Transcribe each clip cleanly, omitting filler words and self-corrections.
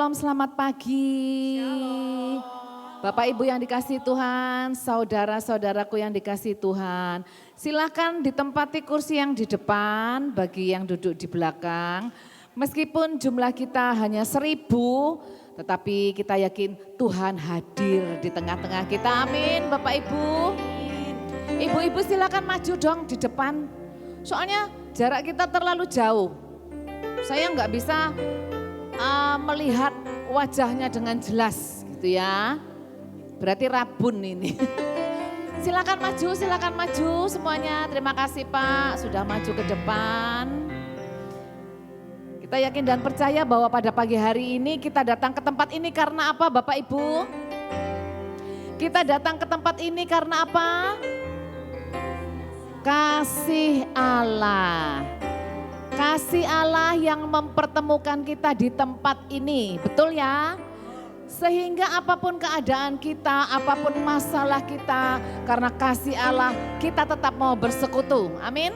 Shalom, selamat pagi. Bapak Ibu yang dikasihi Tuhan, saudara-saudaraku yang dikasihi Tuhan. Silakan ditempati kursi yang di depan bagi yang duduk di belakang. Meskipun jumlah kita hanya 1.000, tetapi kita yakin Tuhan hadir di tengah-tengah kita. Amin Bapak Ibu. Ibu-ibu silakan maju dong di depan. Soalnya jarak kita terlalu jauh. Saya nggak bisa melihat wajahnya dengan jelas gitu ya. Berarti rabun ini. Silakan maju semuanya. Terima kasih Pak sudah maju ke depan. Kita yakin dan percaya bahwa pada pagi hari ini kita datang ke tempat ini karena apa Bapak Ibu? Kita datang ke tempat ini karena apa? Kasih Allah. Kasih Allah yang mempertemukan kita di tempat ini, betul ya? Sehingga apapun keadaan kita, apapun masalah kita, karena kasih Allah kita tetap mau bersekutu, amin?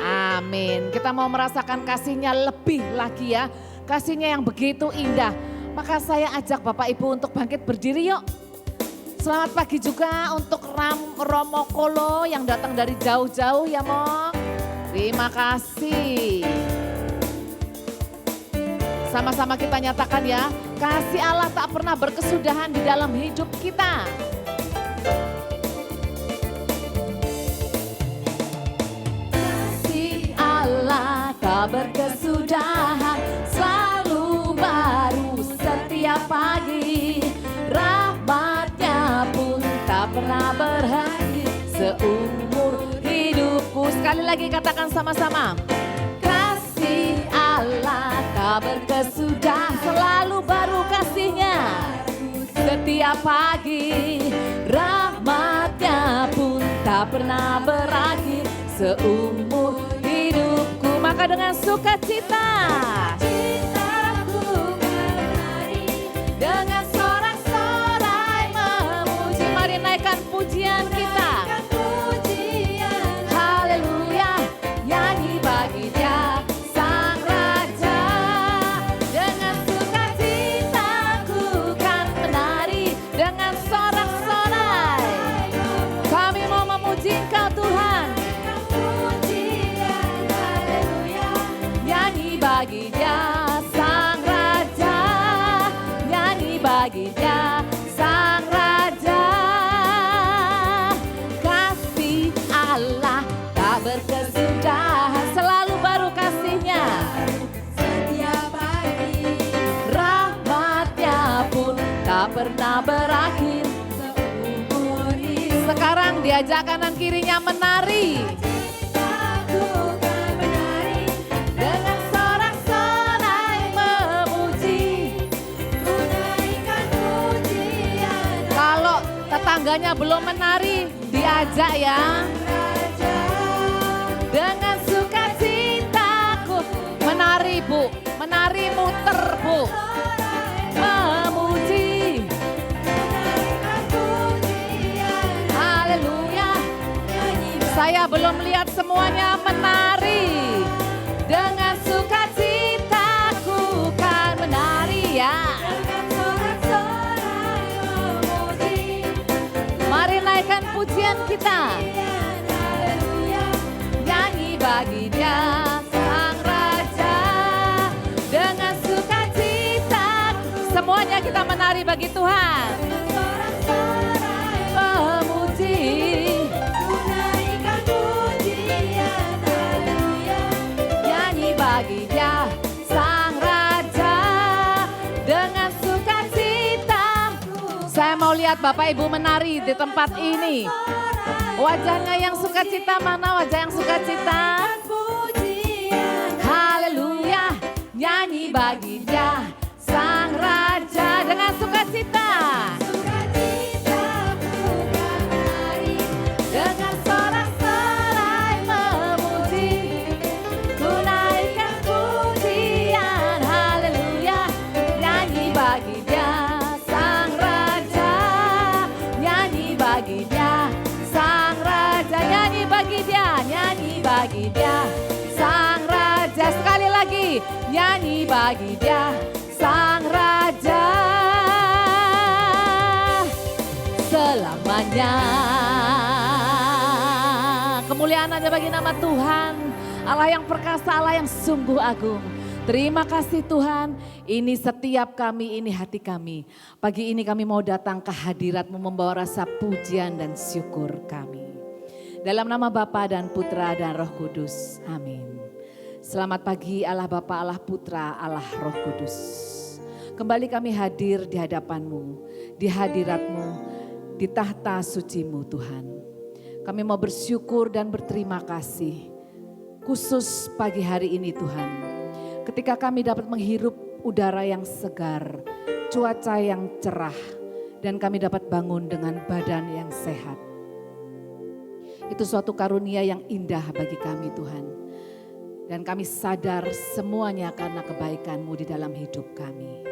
Amin. Kita mau merasakan kasihnya lebih lagi ya, kasihnya yang begitu indah. Maka saya ajak Bapak Ibu untuk bangkit berdiri yuk. Selamat pagi juga untuk Romo Kolo yang datang dari jauh-jauh ya Mong. Terima kasih. Sama-sama kita nyatakan ya, kasih Allah tak pernah berkesudahan di dalam hidup kita. Kasih Allah tak berkesudahan, selalu baru setiap pagi. Rahmatnya pun tak pernah berhenti seumur hidupku. Sekali lagi katakan sama-sama. Kasih Allah tak berkesudahan, selalu baru kasihnya setiap pagi. Rahmatnya pun tak pernah berakhir seumur hidupku. Maka dengan sukacita dengan sorak-sorai memuji. Mari naikkan pujian kita. Bagi Dia Sang Raja, nyanyi bagi Dia Sang Raja. Kasih Allah tak berkesudahan, selalu baru kasihnya setiap pagi. Rahmatnya pun tak pernah berakhir seumur hidup. Sekarang diajak kanan kirinya menari. Tetangganya belum menari, diajak ya. Dengan sukacitaku menari Bu, menari muter Bu. Memuji. Haleluya. Saya belum lihat semuanya menari. Dengan sukacitaku kan menari ya. Mari naikkan pujian kita. Nyanyi bagi Dia Sang Raja. Dengan sukacita semuanya kita menari bagi Tuhan. Memuji. Nyanyi bagi Dia Sang Raja. Dengan saya mau lihat Bapak Ibu menari di tempat ini. Wajahnya yang sukacita, mana wajah yang sukacita? Haleluya, nyanyi bagi Dia Sang Raja dengan sukacita. Dengan sorak-sorai memuji, ku naikkan pujian. Haleluya, nyanyi bagi Dia. Bagi Dia Sang Raja, nyanyi bagi Dia, nyanyi bagi Dia Sang Raja. Sekali lagi, nyanyi bagi Dia Sang Raja selamanya. Kemuliaan ada bagi nama Tuhan, Allah yang perkasa, Allah yang sungguh agung. Terima kasih Tuhan, ini setiap kami, ini hati kami. Pagi ini kami mau datang ke hadirat-Mu membawa rasa pujian dan syukur kami. Dalam nama Bapa dan Putra dan Roh Kudus, amin. Selamat pagi Allah Bapa, Allah Putra, Allah Roh Kudus. Kembali kami hadir di hadapan-Mu, di hadirat-Mu, di tahta suci-Mu Tuhan. Kami mau bersyukur dan berterima kasih, khusus pagi hari ini Tuhan. Ketika kami dapat menghirup udara yang segar, cuaca yang cerah, dan kami dapat bangun dengan badan yang sehat. Itu suatu karunia yang indah bagi kami Tuhan. Dan kami sadar semuanya karena kebaikan-Mu di dalam hidup kami.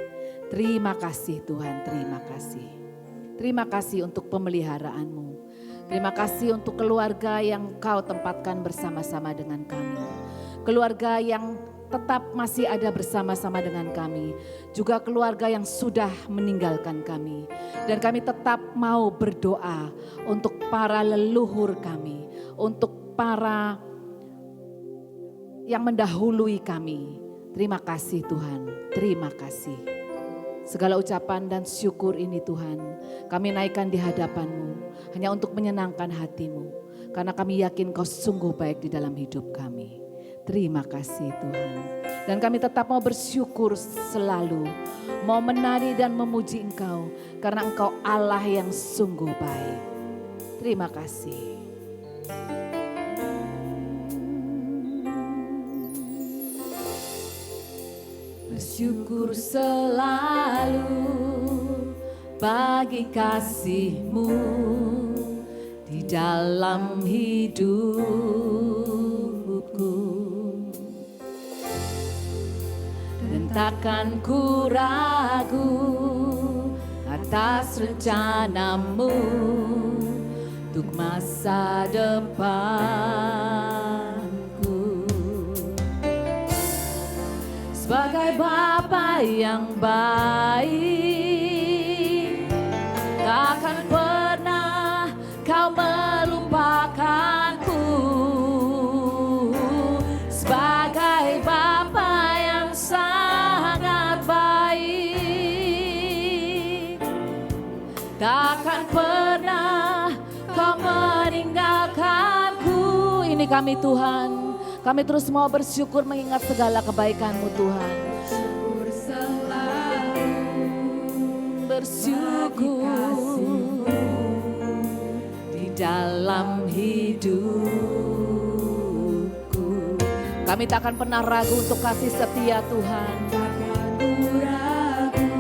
Terima kasih Tuhan, terima kasih. Terima kasih untuk pemeliharaan-Mu. Terima kasih untuk keluarga yang Kau tempatkan bersama-sama dengan kami. Keluarga yang tetap masih ada bersama-sama dengan kami. Juga keluarga yang sudah meninggalkan kami. Dan kami tetap mau berdoa untuk para leluhur kami. Untuk para yang mendahului kami. Terima kasih Tuhan, terima kasih. Segala ucapan dan syukur ini Tuhan, kami naikkan di hadapan-Mu. Hanya untuk menyenangkan hati-Mu. Karena kami yakin Kau sungguh baik di dalam hidup kami. Terima kasih Tuhan. Dan kami tetap mau bersyukur selalu. Mau menari dan memuji Engkau. Karena Engkau Allah yang sungguh baik. Terima kasih. Bersyukur selalu bagi kasih-Mu di dalam hidupku. Dan takkan ku ragu atas rencana-Mu untuk masa depanku. Sebagai Bapa yang baik, takkan pernah Kau melupakanku. Sebagai Bapa yang sangat baik, takkan pernah Kau meninggalkanku. Ini kami Tuhan, kami terus mau bersyukur mengingat segala kebaikan-Mu Tuhan. Bersyukur selalu, bersyukur di dalam hidupku. Kami tak akan pernah ragu untuk kasih setia Tuhan. Takkan ragu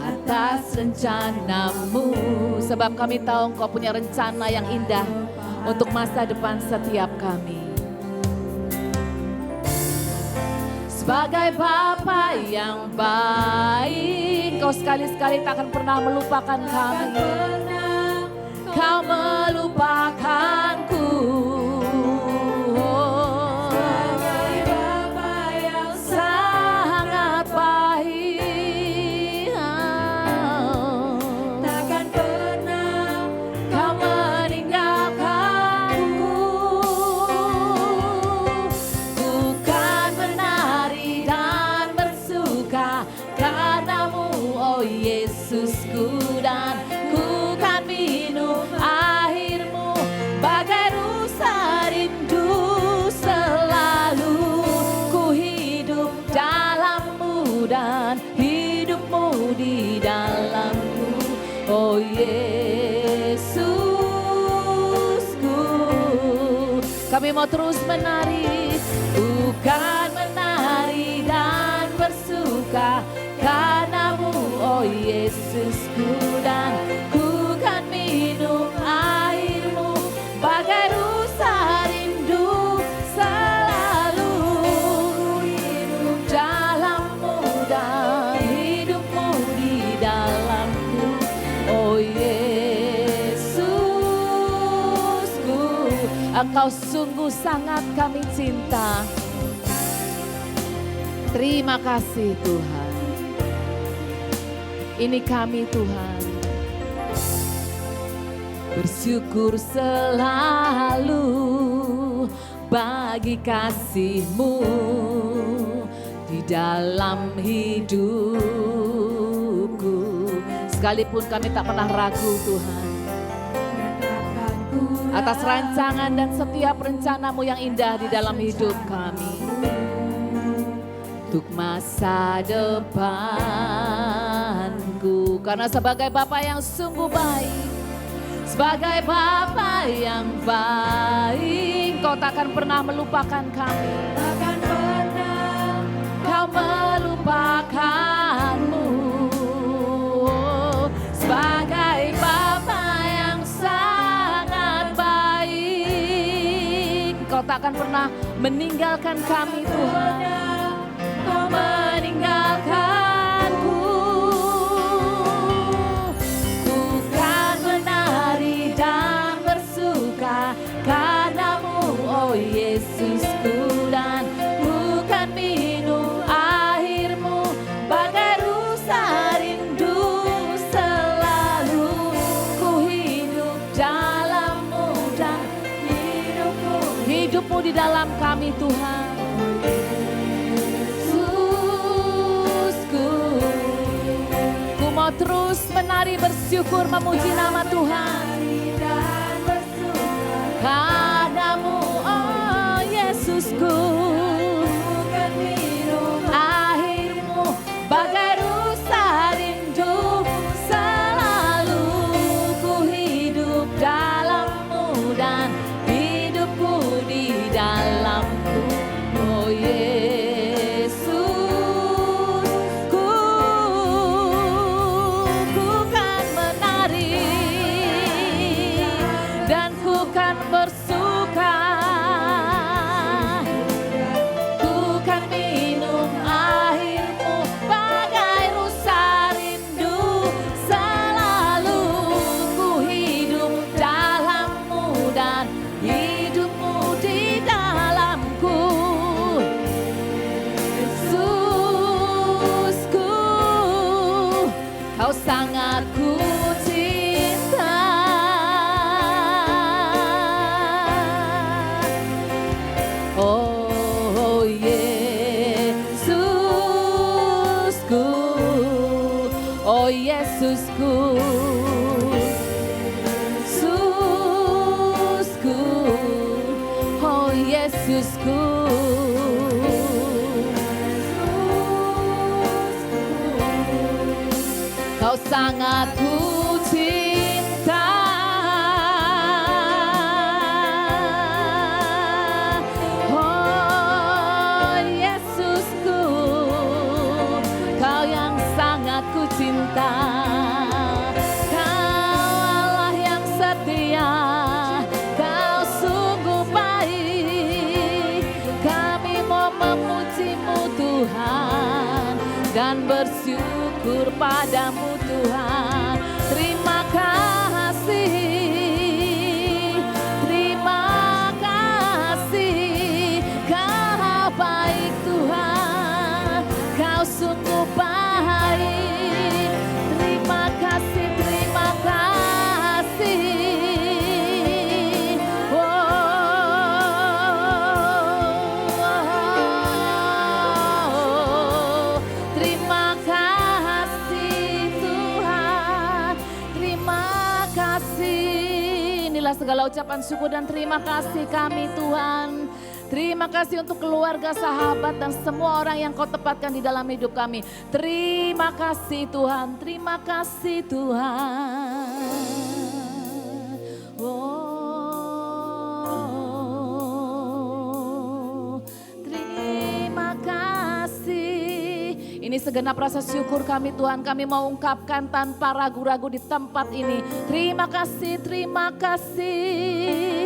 atas rencana-Mu. Sebab kami tahu Engkau punya rencana yang indah untuk masa depan setiap kami. Sebagai Bapa yang baik, Kau sekali-sekali tak akan pernah melupakan kami. Kau melupakanku. Sebagai Bapa yang sangat baik, takkan pernah Kau meninggalkanku. Bukan menari dan bersuka karena-Mu, oh Yesusku, dan ku kan minum air-Mu bagai rusa rindu. Selalu ku hidup dalam-Mu dan hidup-Mu di dalamku, oh Yesusku. Kami mau terus menari, bukan menari dan bersuka karena-Mu, oh Yesusku, dan ku kan minum air-Mu bagai rusa rindu. Selalu hidup dalam-Mu dan hidup-Mu di dalamku, oh Yesusku. Engkau sungguh sangat kami cinta. Terima kasih Tuhan. Ini kami Tuhan, bersyukur selalu bagi kasih-Mu di dalam hidupku. Sekalipun kami tak pernah ragu Tuhan, atas rancangan dan setiap rencana-Mu yang indah di dalam hidup kami. Untuk masa depanku, karena sebagai Bapa yang sungguh baik, sebagai Bapa yang baik, Kau takkan pernah melupakan kami. Takkan pernah Kau melupakanmu. Sebagai Bapa yang sangat baik, Kau takkan pernah meninggalkan kami Tuhan. Kau meninggalkanku. Ku kan menari dan bersuka karena-Mu, oh Yesusku, dan ku kan minum air-Mu bagai rusa rindu. Selalu ku hidup dalam-Mu dan hidupmu di dalam kami Tuhan. Mau terus menari bersyukur memuji nama Tuhan. Karena-Mu, oh Yesusku, akhir-Mu bagai rusa rindu. Selalu ku hidup dalam-Mu dan hidupku di dalam-Mu, oh bersuka, ku kan minum air-Mu bagai rusa rindu. Selalu ku hidup dalam-Mu dan hidupmu di dalamku. Yesusku, Kau sangat ku cinta. Oh Yesusku, oh Yesusku, Yesusku, oh Yesusku. Kau sangat ku cinta. Ku cinta, Kau Allah yang setia, Kau sungguh baik. Kami mau memuji-Mu Tuhan dan bersyukur padamu Tuhan. Terima kasih, terima kasih. Kau baik Tuhan, Kau sungguh baik. Terima kasih, terima kasih. Terima kasih Tuhan, terima kasih. Inilah segala ucapan syukur dan terima kasih kami Tuhan. Terima kasih untuk keluarga, sahabat, dan semua orang yang Kau tempatkan di dalam hidup kami. Terima kasih Tuhan, terima kasih Tuhan. Oh, terima kasih. Ini segenap rasa syukur kami Tuhan, kami mau ungkapkan tanpa ragu-ragu di tempat ini. Terima kasih, terima kasih.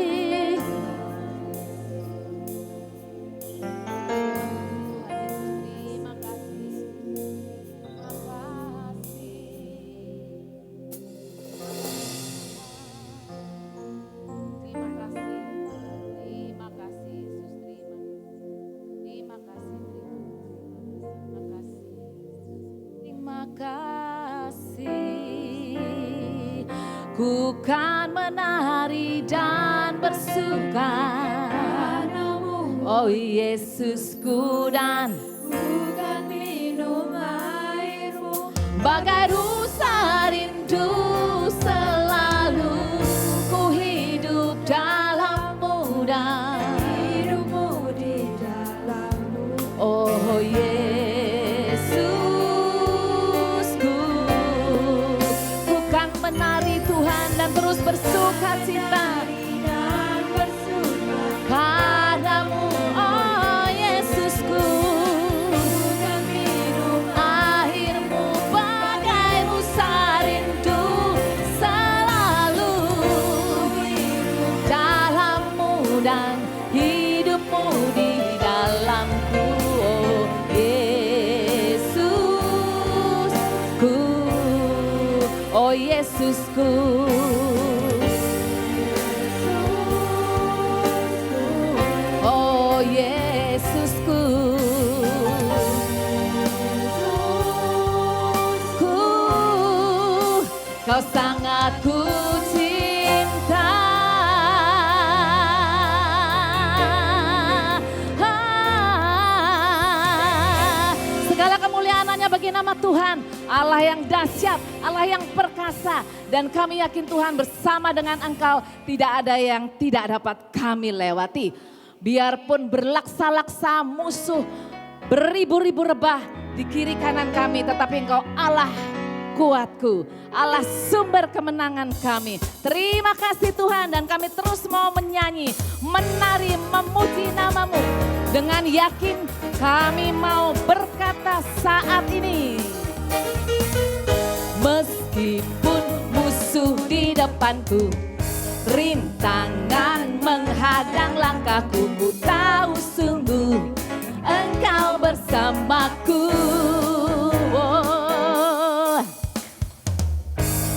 ku kan menari dan bersuka. Oh Yesusku, dan ku kan minum airmu. Bagai rusa rindu selalu ku hidup dalammu dan hidupmu di dalammu. Oh Yesusku, ku kan menari Tuhan dan terus bersuka cita padamu. Oh Yesusku, kan minum airmu bagai rusa rindu selalu dalammu dan hidupmu di dalamku. Oh Yesusku, oh Yesusku. Oh Yesusku, kau sangat ku cinta. Segala kemuliaan hanya bagi nama Tuhan, Allah yang dahsyat, Allah yang perkasa. Dan kami yakin Tuhan bersama dengan Engkau tidak ada yang tidak dapat kami lewati. Biarpun berlaksa-laksa musuh, beribu-ribu rebah di kiri kanan kami, tetapi Engkau Allah kuatku, Allah sumber kemenangan kami. Terima kasih Tuhan, dan kami terus mau menyanyi, menari, memuji nama-Mu. Dengan yakin kami mau berkata saat ini, meskipun musuh di depanku, rintangan menghadang langkahku, ku tahu sungguh Engkau bersamaku. Oh.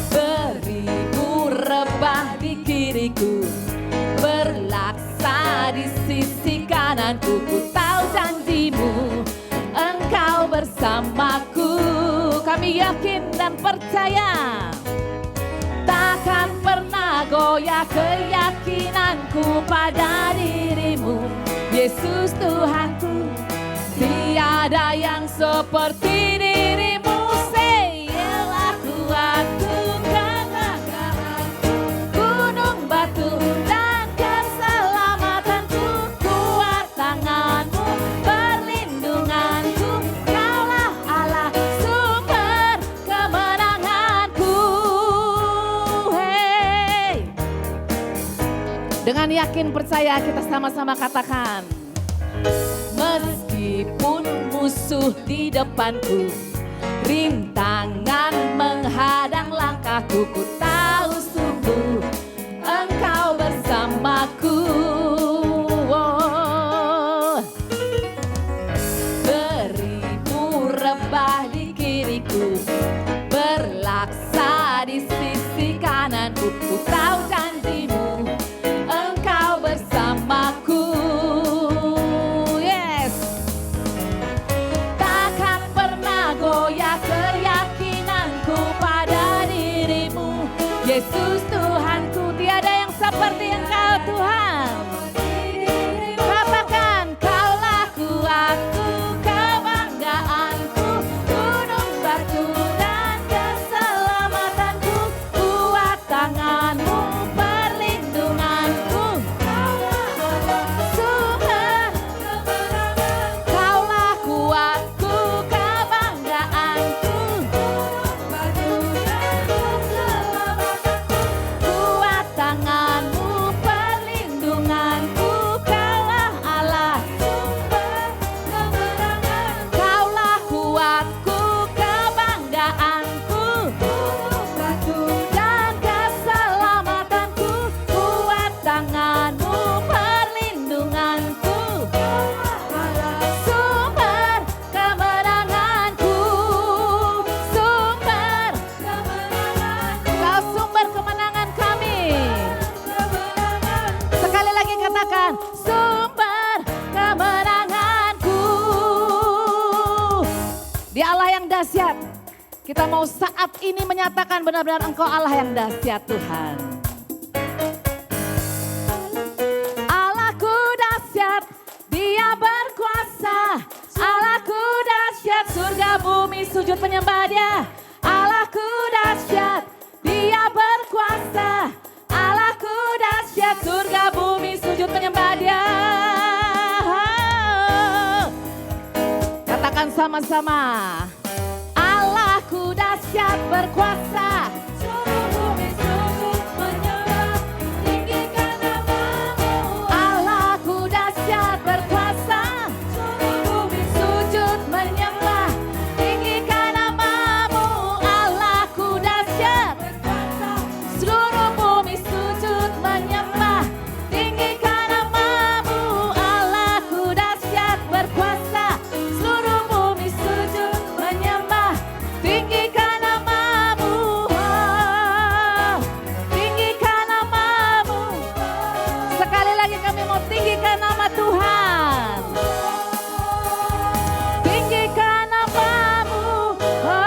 Beribu rebah di kiriku, berlaksa di sisi kananku, ku tahu janji-Mu Engkau bersamaku. Kami yakin dan percaya, takkan pernah goyah keyakinanku pada diri-Mu, Yesus Tuhanku. Tiada yang seperti diri-Mu, seyalah kuatku, kebanggaanku, gunung batu dan keselamatanku, kuat tangan-Mu, perlindunganku, Kaulah Allah sumber kemenanganku. Dengan yakin percaya kita sama-sama katakan, meskipun musuh di depanku, rintangan menghadang langkahku, ku tahu sungguh Engkau bersamaku. Oh. Beribu rebah di kiriku, berlaksa di sisi kananku, ku tahu janji-Mu Engkau bersamaku. Yes, takkan pernah goyah keyakinanku pada diri-Mu, Yesus Tuhanku. Tiada yang seperti Engkau Tuhan. Katakan, Kaulah kuatku, kebanggaanku, gunung batu dan keselamatanku, kuat tangan-Mu, perlindunganku, sumber kemenangan. Kaulah kuatku, kebanggaanku, gunung batu dan keselamatanku, kuat tangan-Mu, perlindunganku, Kaulah Allah sumber kemenangan. Kaulah kuatku, kebanggaanku, gunung batu dan keselamatanku, kuat tangan-Mu, perlindunganku, Kaulah Allah sumber kemenanganku, sumber kemenanganku. Kau sumber kemenangan kami. Sekali lagi katakan, sumber kemenanganku. Di Allah yang dahsyat, Kita mau saat ini menyatakan benar-benar Engkau Allah yang dahsyat Tuhan. Allahku dahsyat, Dia berkuasa. Allahku dahsyat, surga bumi sujud menyembah Dia. Allahku dahsyat, Dia berkuasa. Allahku dahsyat, surga bumi sujud menyembah Dia. Katakan sama-sama. Allahku dahsyat berkuasa. Seluruh bumi sujud menyembah, tinggikan nama-Mu. Allahku dahsyat berkuasa. Seluruh bumi sujud menyembah, tinggikan nama-Mu. Allahku dahsyat berkuasa. Seluruh bumi sujud menyembah, tinggikan nama-Mu. Allahku dahsyat berkuasa. Seluruh bumi sujud menyembah, tinggikan nama-Mu. Oh, tinggikan nama-Mu. Sekali lagi kami mau tinggikan nama Tuhan. Tinggikan nama-Mu. Oh.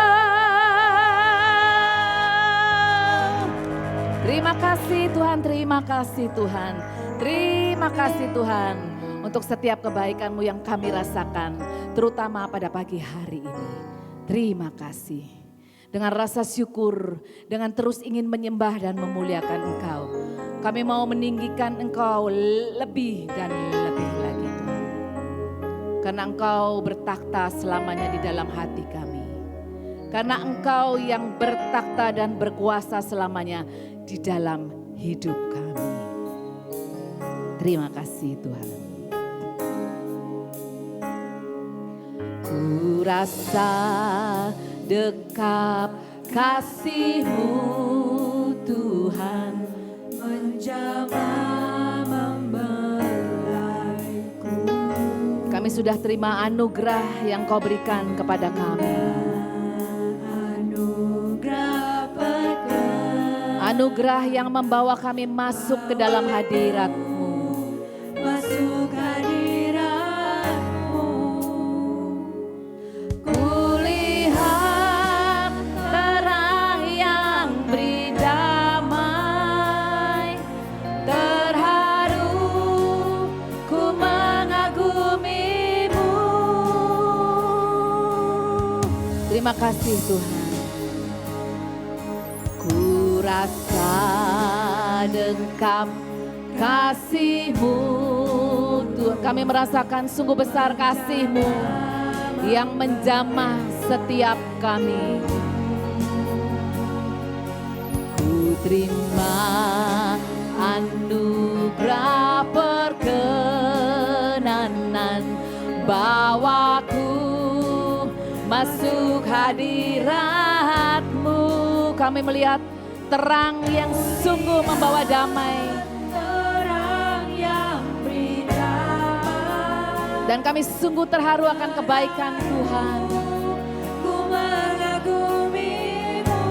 Terima kasih Tuhan, terima kasih Tuhan. Terima kasih Tuhan untuk setiap kebaikan-Mu yang kami rasakan, terutama pada pagi hari ini. Terima kasih. Dengan rasa syukur, dengan terus ingin menyembah dan memuliakan Engkau, kami mau meninggikan Engkau lebih dan lebih lagi Tuhan. Karena Engkau bertakhta selamanya di dalam hati kami. Karena Engkau yang bertakhta dan berkuasa selamanya di dalam hidup kami. Terima kasih Tuhan. Ku rasa dekat kasih-Mu Tuhan, menjamah membelaiku. Kami sudah terima anugerah yang Kau berikan kepada kami. Anugerah yang membawa kami masuk ke dalam hadirat-Mu. Masuk hadirat-Mu. Kulihat terang yang beri damai. Terharu ku mengagumimu. Terima kasih Tuhan. Ku rasa dekat kasih-Mu Tuhan. Kami merasakan sungguh besar kasih-Mu yang menjamah setiap kami. Ku terima anugerah perkenanan, bawaku masuk hadirat-Mu. Kami melihat terang yang sungguh membawa damai. Terang yang beri damai. Dan kami sungguh terharu akan kebaikan Tuhan. Ku mengagumimu.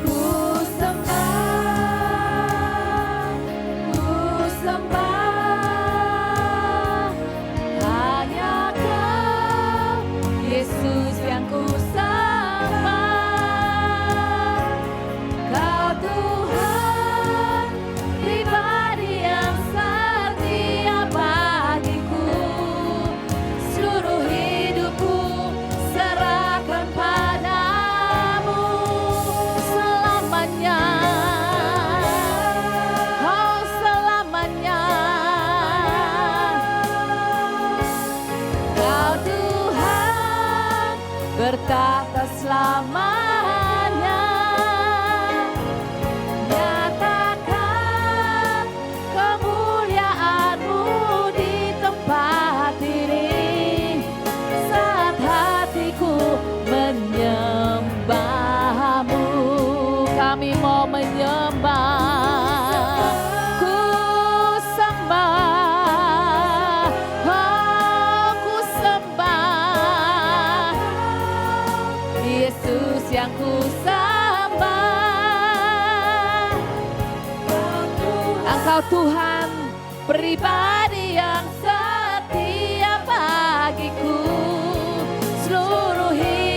Ku sembah. Ku sembah. Hanya Kau, Yesus yang ku sembah. Tuhan, pribadi yang setia bagiku. Seluruh hidupku serahkan padamu selamanya. Oh selamanya. Kau Tuhan bertahta selamanya. Kami mau menyembah, ku sembah, oh ku sembah, Yesus yang ku sembah. Engkau Tuhan, pribadi yang setia bagiku, seluruh hidup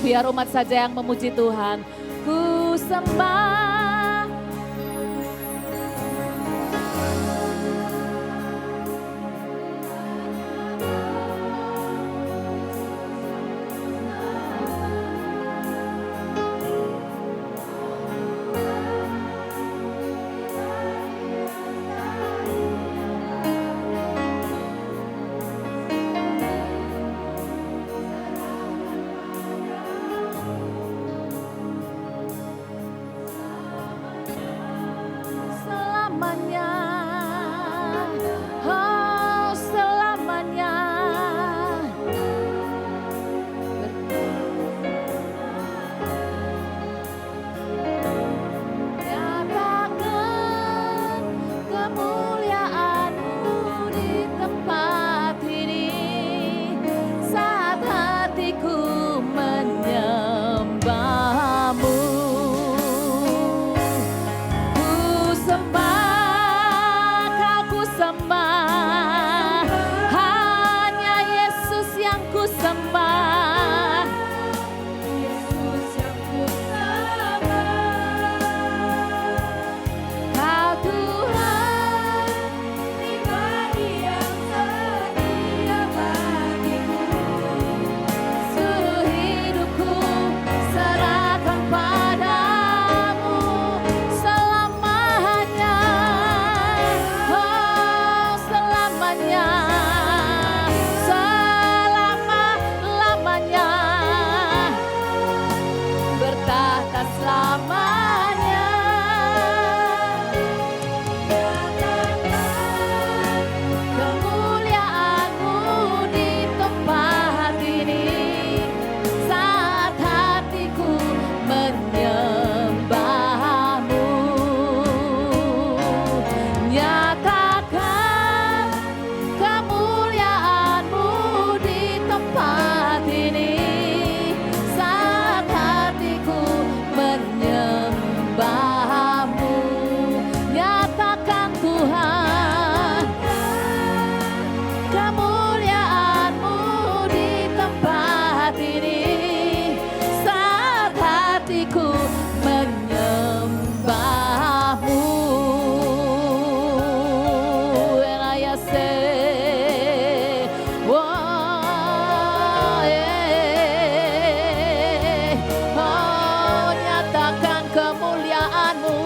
biar umat saja yang memuji Tuhan. Ku sembah. Selamanya, oh selamanya. Nyatakan kemuliaan-Mu di tempat ini, saat hatiku menyembah-Mu. Hanya Yesus yang ku sembah, Yesus yang ku sembah. Kau Tuhan, pribadi yang setia bagiku, seluruh hidupku serahkan padamu selamanya. Oh selamanya, selama-lamanya, bertahta selamanya. Kemuliaan-Mu di tempat ini, saat hatiku menyembah-Mu. Nyatakan kemuliaan-Mu di tempat ini, saat hatiku menyembah-Mu. Nyatakan Tuhan, kemuliaan-Mu di tempat ini, saat hatiku menyembah-Mu. And I say, oh, oh, nyatakan kemuliaan-Mu,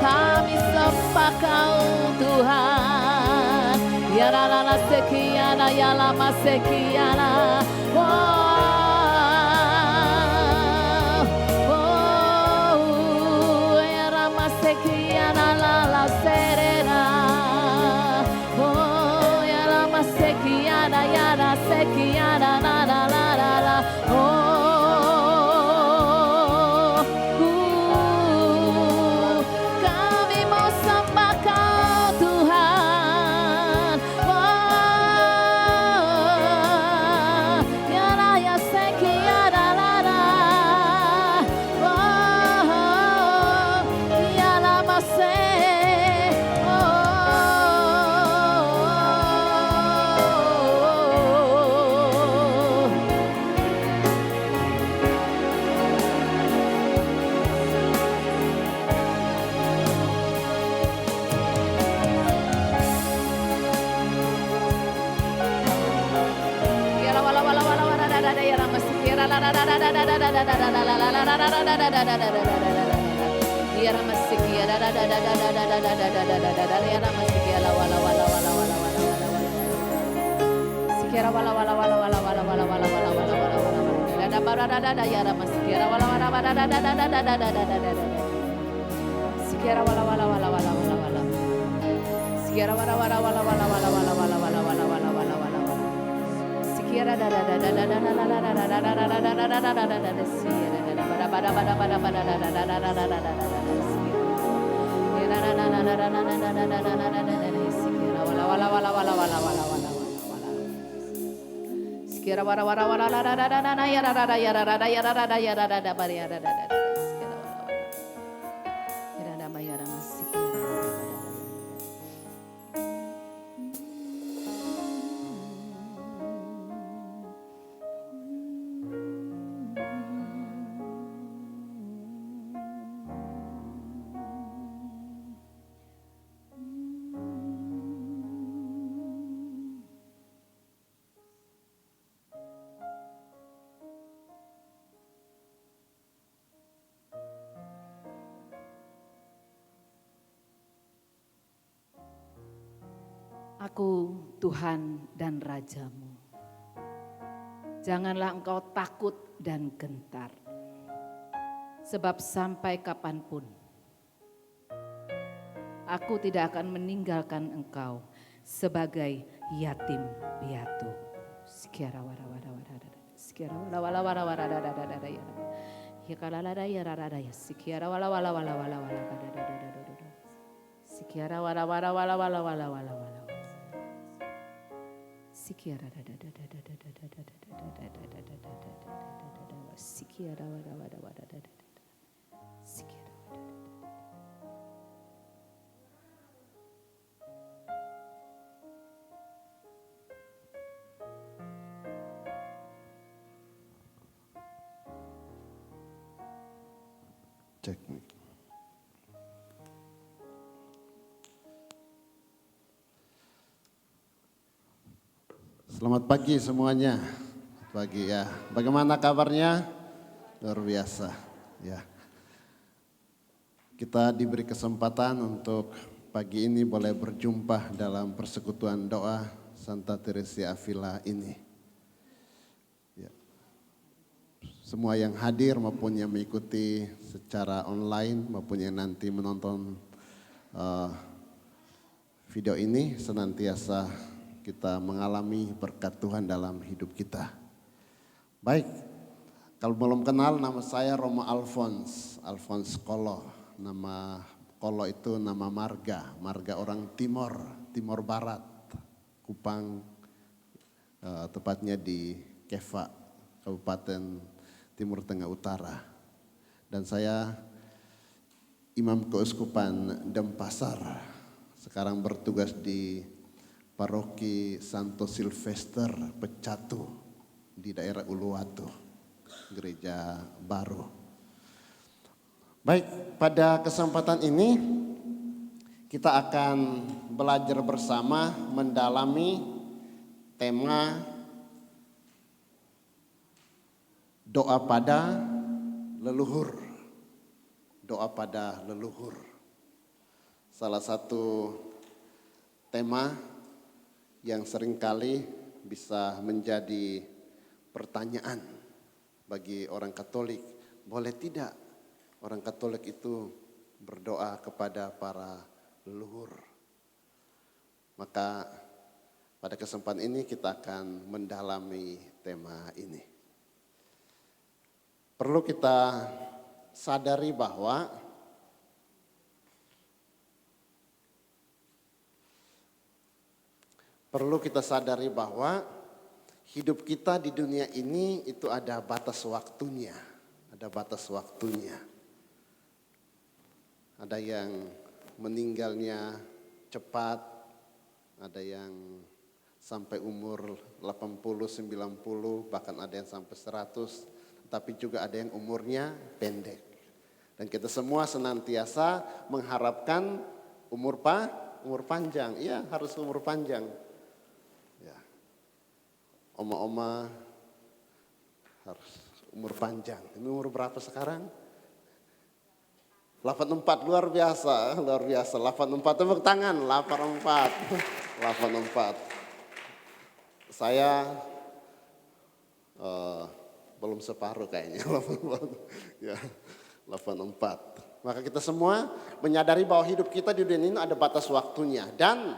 kami sembah Kau Tuhan. Ya la la la sekiana, ya lama sekiana. Oh, ya lama sekiana, la la serena. Oh, ya lama sekiana, ya la sekiana, la la la la la. Kami mau sembah Kau Tuhan. Ya la ya sekiana, la la. Ya lama se. Aku Tuhan dan Rajamu. Janganlah engkau takut dan gentar. Sebab sampai kapanpun aku tidak akan meninggalkan engkau sebagai yatim piatu. Sekiara wara wara wara wara. Sekiara wala wala wara wara wara wara wara. Ya kalala ya rara ya. Sekiara wala wala wala wala wala wala. Sekiara wala wala wala wala wala wala wala. Sekiara da da da da da da da da da da da da da. Sekiara wara wara wara da da. Sekiara wara. Cek. Selamat pagi semuanya. Pagi ya. Bagaimana kabarnya? Luar biasa ya. Kita diberi kesempatan untuk pagi ini boleh berjumpa dalam persekutuan doa Santa Teresia Avila ini. Ya. Semua yang hadir maupun yang mengikuti secara online maupun yang nanti menonton video ini senantiasa kita mengalami berkat Tuhan dalam hidup kita. Baik, kalau belum kenal nama saya Roma Alphonse Kolo. Nama Kolo itu nama marga orang Timor Barat, Kupang, tepatnya di Keva, Kabupaten Timur Tengah Utara. Dan saya Imam Keuskupan Denpasar, sekarang bertugas di Paroki Santo Silvester Pecatu di daerah Uluwatu, gereja baru. Baik, pada kesempatan ini kita akan belajar bersama mendalami tema doa pada leluhur. Doa pada leluhur. Salah satu tema yang seringkali bisa menjadi pertanyaan bagi orang Katolik. Boleh tidak orang Katolik itu berdoa kepada para leluhur? Maka pada kesempatan ini kita akan mendalami tema ini. Perlu kita sadari bahwa hidup kita di dunia ini itu ada batas waktunya. Ada batas waktunya. Ada yang meninggalnya cepat, ada yang sampai umur 80, 90, bahkan ada yang sampai 100, tapi juga ada yang umurnya pendek. Dan kita semua senantiasa mengharapkan umur panjang. Iya, harus umur panjang. Oma-oma harus umur panjang. Ini umur berapa sekarang? 84, luar biasa. 84, tepuk tangan, 84. Saya belum separuh kayaknya, 84. Maka kita semua menyadari bahwa hidup kita di dunia ini ada batas waktunya. Dan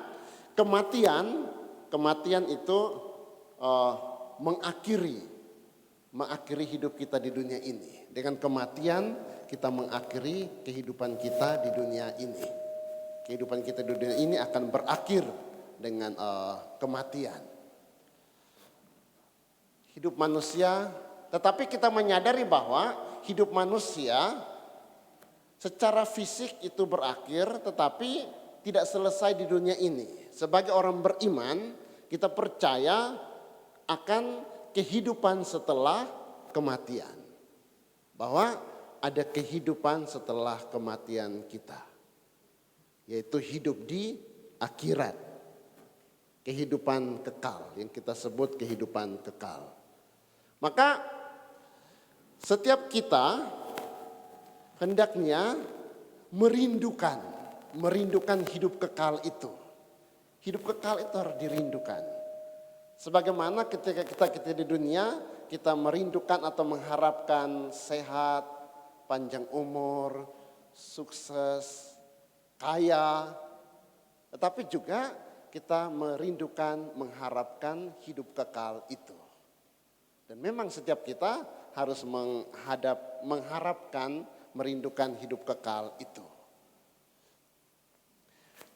kematian itu mengakhiri hidup kita di dunia ini. Dengan kematian kita mengakhiri kehidupan kita di dunia ini. Kehidupan kita di dunia ini akan berakhir dengan kematian. Hidup manusia, tetapi kita menyadari bahwa hidup manusia secara fisik itu berakhir, tetapi tidak selesai di dunia ini. Sebagai orang beriman, kita percaya akan kehidupan setelah kematian. Bahwa ada kehidupan setelah kematian kita. Yaitu hidup di akhirat. Kehidupan kekal, yang kita sebut kehidupan kekal. Maka setiap kita hendaknya merindukan hidup kekal itu. hidup kekal itu harus dirindukan. Sebagaimana ketika kita di dunia, kita merindukan atau mengharapkan sehat, panjang umur, sukses, kaya. Tetapi juga kita merindukan, mengharapkan hidup kekal itu. Dan memang setiap kita harus mengharapkan, merindukan hidup kekal itu.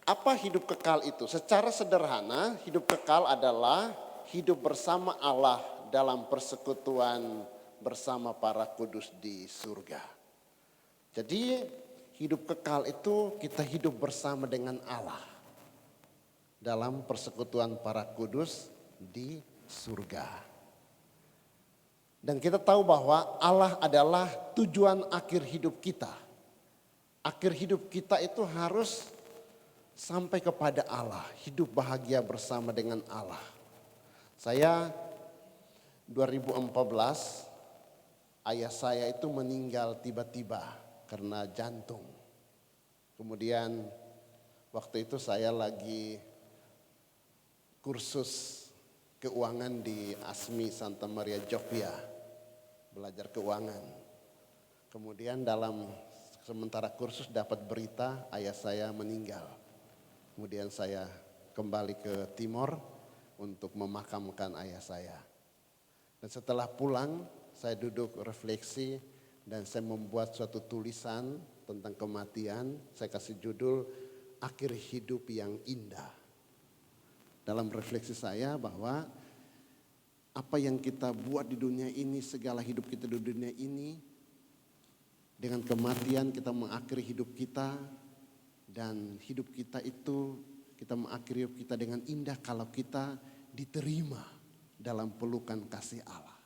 Apa hidup kekal itu? Secara sederhana, hidup kekal adalah hidup bersama Allah dalam persekutuan bersama para kudus di surga. Jadi hidup kekal itu kita hidup bersama dengan Allah dalam persekutuan para kudus di surga. Dan kita tahu bahwa Allah adalah tujuan akhir hidup kita. Akhir hidup kita itu harus sampai kepada Allah, hidup bahagia bersama dengan Allah. Saya 2014 ayah saya itu meninggal tiba-tiba karena jantung. Kemudian waktu itu saya lagi kursus keuangan di ASMI Santa Maria Jogja, belajar keuangan. Kemudian dalam sementara kursus dapat berita ayah saya meninggal. Kemudian saya kembali ke Timor untuk memakamkan ayah saya. Dan setelah pulang saya duduk refleksi dan saya membuat suatu tulisan tentang kematian. Saya kasih judul Akhir Hidup yang Indah. Dalam refleksi saya bahwa apa yang kita buat di dunia ini, segala hidup kita di dunia ini, dengan kematian kita mengakhiri hidup kita. Dan hidup kita itu kita mengakhiri hidup kita dengan indah kalau kita diterima dalam pelukan kasih Allah.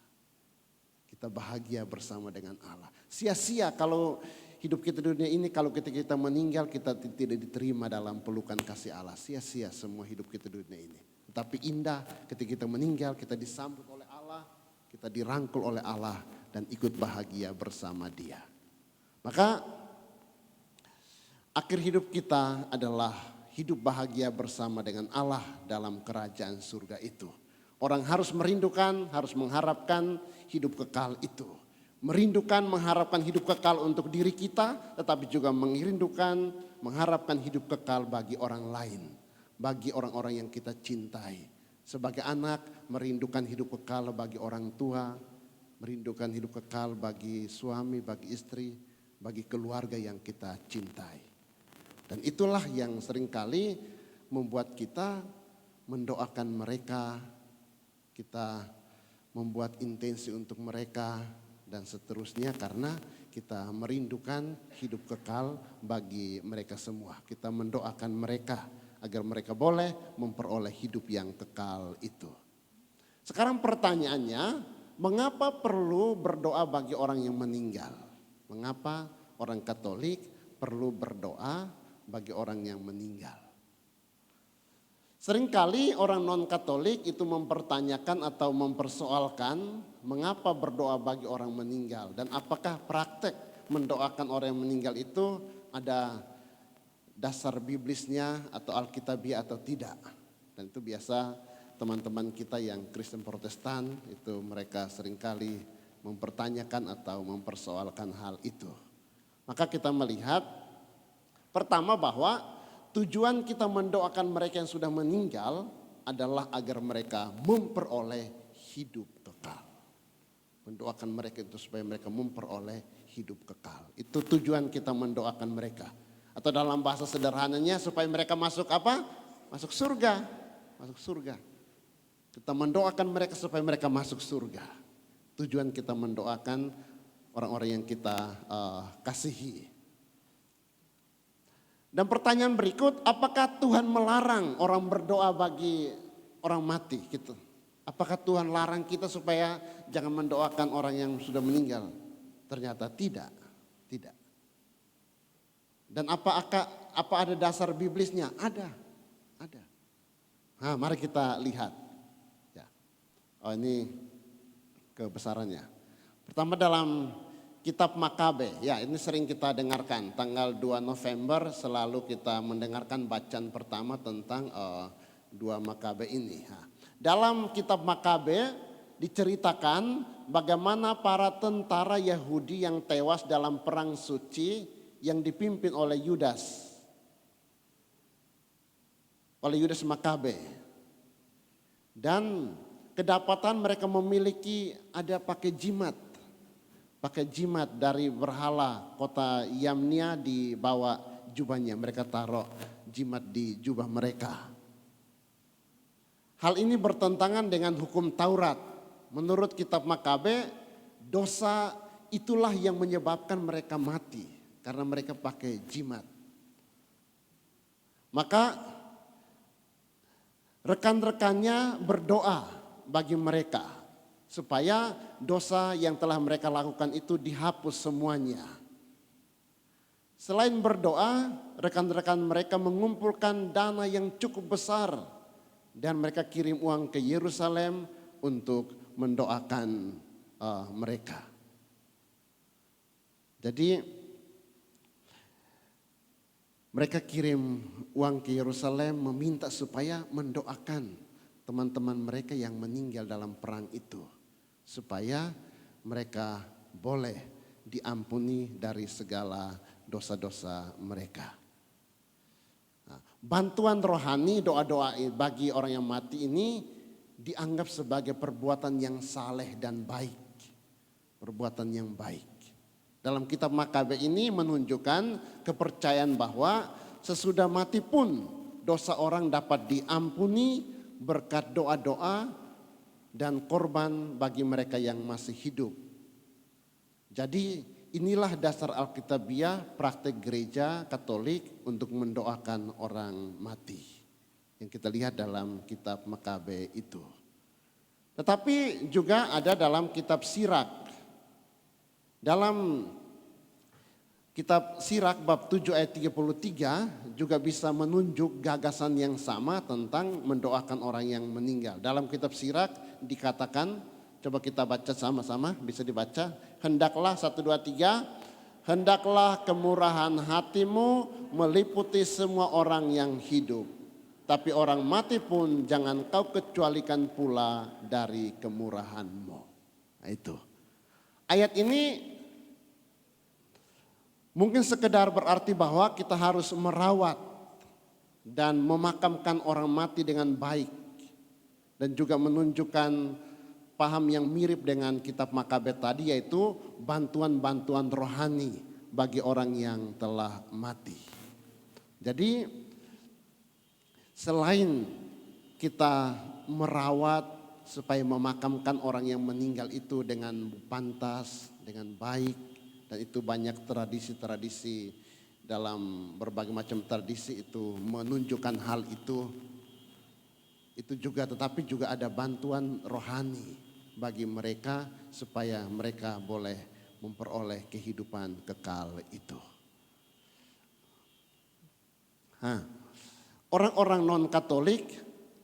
Kita bahagia bersama dengan Allah. Sia-sia kalau hidup kita di dunia ini, kalau kita meninggal kita tidak diterima dalam pelukan kasih Allah. Sia-sia semua hidup kita di dunia ini. Tetapi indah ketika kita meninggal, kita disambut oleh Allah, kita dirangkul oleh Allah dan ikut bahagia bersama Dia. Maka akhir hidup kita adalah hidup bahagia bersama dengan Allah dalam kerajaan surga itu. Orang harus merindukan, harus mengharapkan hidup kekal itu. Merindukan, mengharapkan hidup kekal untuk diri kita, tetapi juga merindukan, mengharapkan hidup kekal bagi orang lain. Bagi orang-orang yang kita cintai. Sebagai anak, merindukan hidup kekal bagi orang tua, merindukan hidup kekal bagi suami, bagi istri, bagi keluarga yang kita cintai. Dan itulah yang seringkali membuat kita mendoakan mereka, kita membuat intensi untuk mereka dan seterusnya karena kita merindukan hidup kekal bagi mereka semua. Kita mendoakan mereka agar mereka boleh memperoleh hidup yang kekal itu. Sekarang pertanyaannya, mengapa perlu berdoa bagi orang yang meninggal? Mengapa orang Katolik perlu berdoa bagi orang yang meninggal? Seringkali orang non-Katolik itu mempertanyakan atau mempersoalkan mengapa berdoa bagi orang meninggal. Dan apakah praktek mendoakan orang yang meninggal itu ada dasar biblisnya atau alkitabiah atau tidak. Dan itu biasa teman-teman kita yang Kristen Protestan itu mereka seringkali mempertanyakan atau mempersoalkan hal itu. Maka kita melihat pertama bahwa tujuan kita mendoakan mereka yang sudah meninggal adalah agar mereka memperoleh hidup kekal. Mendoakan mereka itu supaya mereka memperoleh hidup kekal. Itu tujuan kita mendoakan mereka. Atau dalam bahasa sederhananya supaya mereka masuk apa? Masuk surga. Masuk surga. Kita mendoakan mereka supaya mereka masuk surga. Tujuan kita mendoakan orang-orang yang kita kasihi. Dan pertanyaan berikut, apakah Tuhan melarang orang berdoa bagi orang mati gitu? Apakah Tuhan larang kita supaya jangan mendoakan orang yang sudah meninggal? Ternyata tidak, tidak. Dan apa ada dasar biblisnya? Ada. Nah, mari kita lihat. Ya. Oh, ini kebesarannya. Pertama dalam Kitab Makabe, ya ini sering kita dengarkan. Tanggal 2 November selalu kita mendengarkan bacaan pertama tentang 2 Makabe ini. Dalam kitab Makabe diceritakan bagaimana para tentara Yahudi yang tewas dalam perang suci yang dipimpin oleh Yudas Makabe. Dan kedapatan mereka memiliki ada pakai jimat dari berhala kota Yamnia di bawah jubahnya. Mereka taruh jimat di jubah mereka. Hal ini bertentangan dengan hukum Taurat. Menurut kitab Makabe, dosa itulah yang menyebabkan mereka mati karena mereka pakai jimat. Maka rekan-rekannya berdoa bagi mereka supaya dosa yang telah mereka lakukan itu dihapus semuanya. Selain berdoa, rekan-rekan mereka mengumpulkan dana yang cukup besar dan mereka kirim uang ke Yerusalem untuk mendoakan mereka. Jadi mereka kirim uang ke Yerusalem meminta supaya mendoakan teman-teman mereka yang meninggal dalam perang itu. Supaya mereka boleh diampuni dari segala dosa-dosa mereka. Bantuan rohani, doa-doa bagi orang yang mati ini dianggap sebagai perbuatan yang saleh dan baik. Perbuatan yang baik. Dalam kitab Makabe ini menunjukkan kepercayaan bahwa sesudah mati pun dosa orang dapat diampuni berkat doa-doa dan korban bagi mereka yang masih hidup. Jadi inilah dasar Alkitabiah praktek gereja Katolik untuk mendoakan orang mati. Yang kita lihat dalam kitab Makabe itu. Tetapi juga ada dalam kitab Sirak. Dalam kitab Sirak bab 7 ayat 33 juga bisa menunjuk gagasan yang sama tentang mendoakan orang yang meninggal. Dalam kitab Sirak dikatakan, coba kita baca sama-sama, bisa dibaca. Hendaklah 1, 2, 3, hendaklah kemurahan hatimu meliputi semua orang yang hidup. Tapi orang mati pun jangan kau kecualikan pula dari kemurahanmu. Nah, itu. Ayat ini mungkin sekedar berarti bahwa kita harus merawat dan memakamkan orang mati dengan baik. Dan juga menunjukkan paham yang mirip dengan kitab Makabe tadi, yaitu bantuan-bantuan rohani bagi orang yang telah mati. Jadi selain kita merawat supaya memakamkan orang yang meninggal itu dengan pantas, dengan baik, dan itu banyak tradisi-tradisi dalam berbagai macam tradisi itu menunjukkan hal itu. Itu juga, tetapi juga ada bantuan rohani bagi mereka supaya mereka boleh memperoleh kehidupan kekal itu. Orang-orang non-Katolik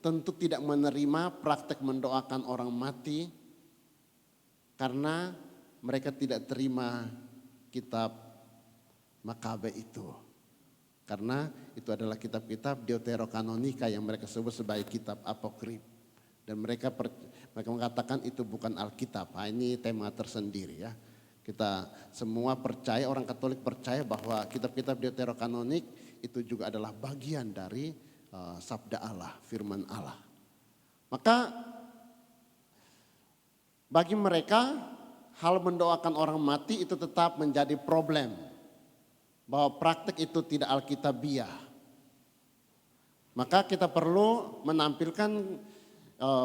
tentu tidak menerima praktek mendoakan orang mati karena mereka tidak terima kitab Makabe itu. Karena itu adalah kitab-kitab Deuterokanonika yang mereka sebut sebagai kitab apokrif. Dan mereka mengatakan itu bukan Alkitab. Ini tema tersendiri ya. Kita semua percaya, orang Katolik percaya bahwa kitab-kitab Deuterokanonik itu juga adalah bagian dari sabda Allah, firman Allah. Maka bagi mereka hal mendoakan orang mati itu tetap menjadi problem. Bahwa praktek itu tidak alkitabiah. Maka kita perlu menampilkan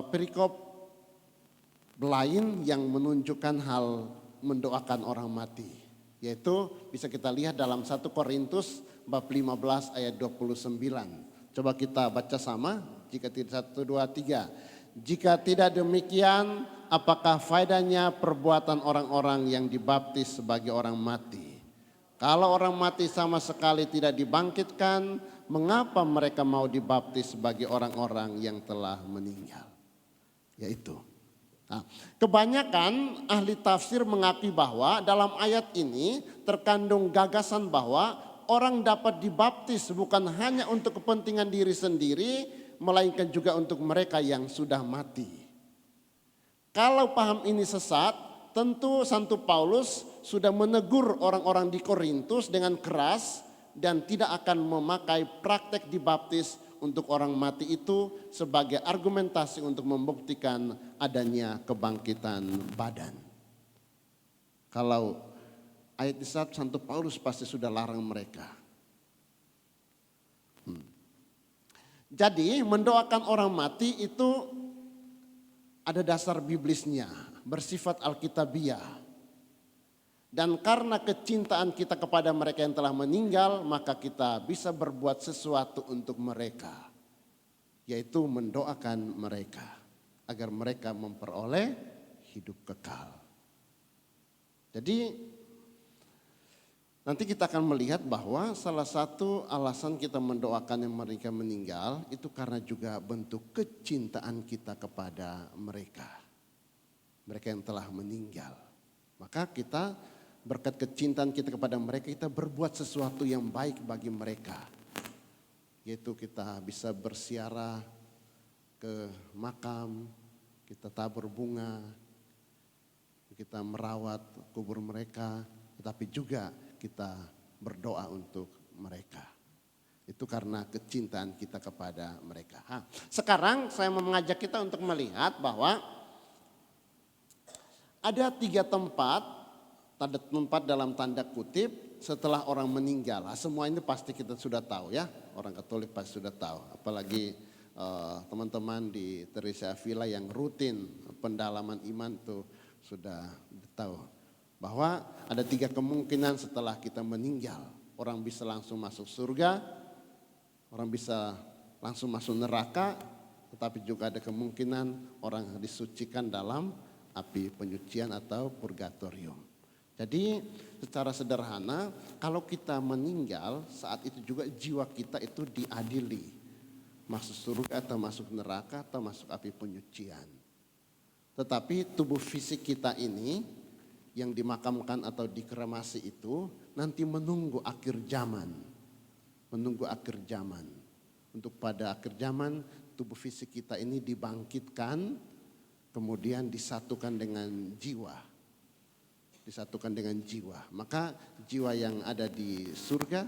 perikop lain yang menunjukkan hal mendoakan orang mati. Yaitu bisa kita lihat dalam 1 Korintus bab 15 ayat 29. Coba kita baca sama, jika tidak 1, 2, 3. Jika tidak demikian, apakah faedahnya perbuatan orang-orang yang dibaptis sebagai orang mati? Kalau orang mati sama sekali tidak dibangkitkan, mengapa mereka mau dibaptis sebagai orang-orang yang telah meninggal? Yaitu. Nah, kebanyakan ahli tafsir mengakui bahwa dalam ayat ini terkandung gagasan bahwa orang dapat dibaptis bukan hanya untuk kepentingan diri sendiri, melainkan juga untuk mereka yang sudah mati. Kalau paham ini sesat, tentu Santo Paulus sudah menegur orang-orang di Korintus dengan keras dan tidak akan memakai praktek dibaptis untuk orang mati itu sebagai argumentasi untuk membuktikan adanya kebangkitan badan. Kalau ayat di saat Santo Paulus pasti sudah larang mereka. Jadi mendoakan orang mati itu ada dasar biblisnya, bersifat alkitabiah. Dan karena kecintaan kita kepada mereka yang telah meninggal, maka kita bisa berbuat sesuatu untuk mereka, yaitu mendoakan mereka agar mereka memperoleh hidup kekal. Jadi nanti kita akan melihat bahwa salah satu alasan kita mendoakan yang mereka meninggal itu karena juga bentuk kecintaan kita kepada mereka. Mereka yang telah meninggal. Maka kita berkat kecintaan kita kepada mereka, kita berbuat sesuatu yang baik bagi mereka. Yaitu kita bisa berziarah ke makam, kita tabur bunga, kita merawat kubur mereka, tetapi juga kita berdoa untuk mereka. Itu karena kecintaan kita kepada mereka. Sekarang saya mau mengajak kita untuk melihat bahwa ada 3 tempat dalam tanda kutip setelah orang meninggal. Semua ini pasti kita sudah tahu ya, orang Katolik pasti sudah tahu. Apalagi teman-teman di Teresa Avila yang rutin pendalaman iman tuh sudah tahu. Bahwa ada 3 kemungkinan setelah kita meninggal. Orang bisa langsung masuk surga, orang bisa langsung masuk neraka, tetapi juga ada kemungkinan orang disucikan dalam api penyucian atau purgatorium. Jadi secara sederhana kalau kita meninggal saat itu juga jiwa kita itu diadili. Masuk surga atau masuk neraka atau masuk api penyucian. Tetapi tubuh fisik kita ini yang dimakamkan atau dikremasi itu nanti menunggu akhir zaman. Menunggu akhir zaman. Untuk pada akhir zaman tubuh fisik kita ini dibangkitkan kemudian disatukan dengan jiwa. Disatukan dengan jiwa. Maka jiwa yang ada di surga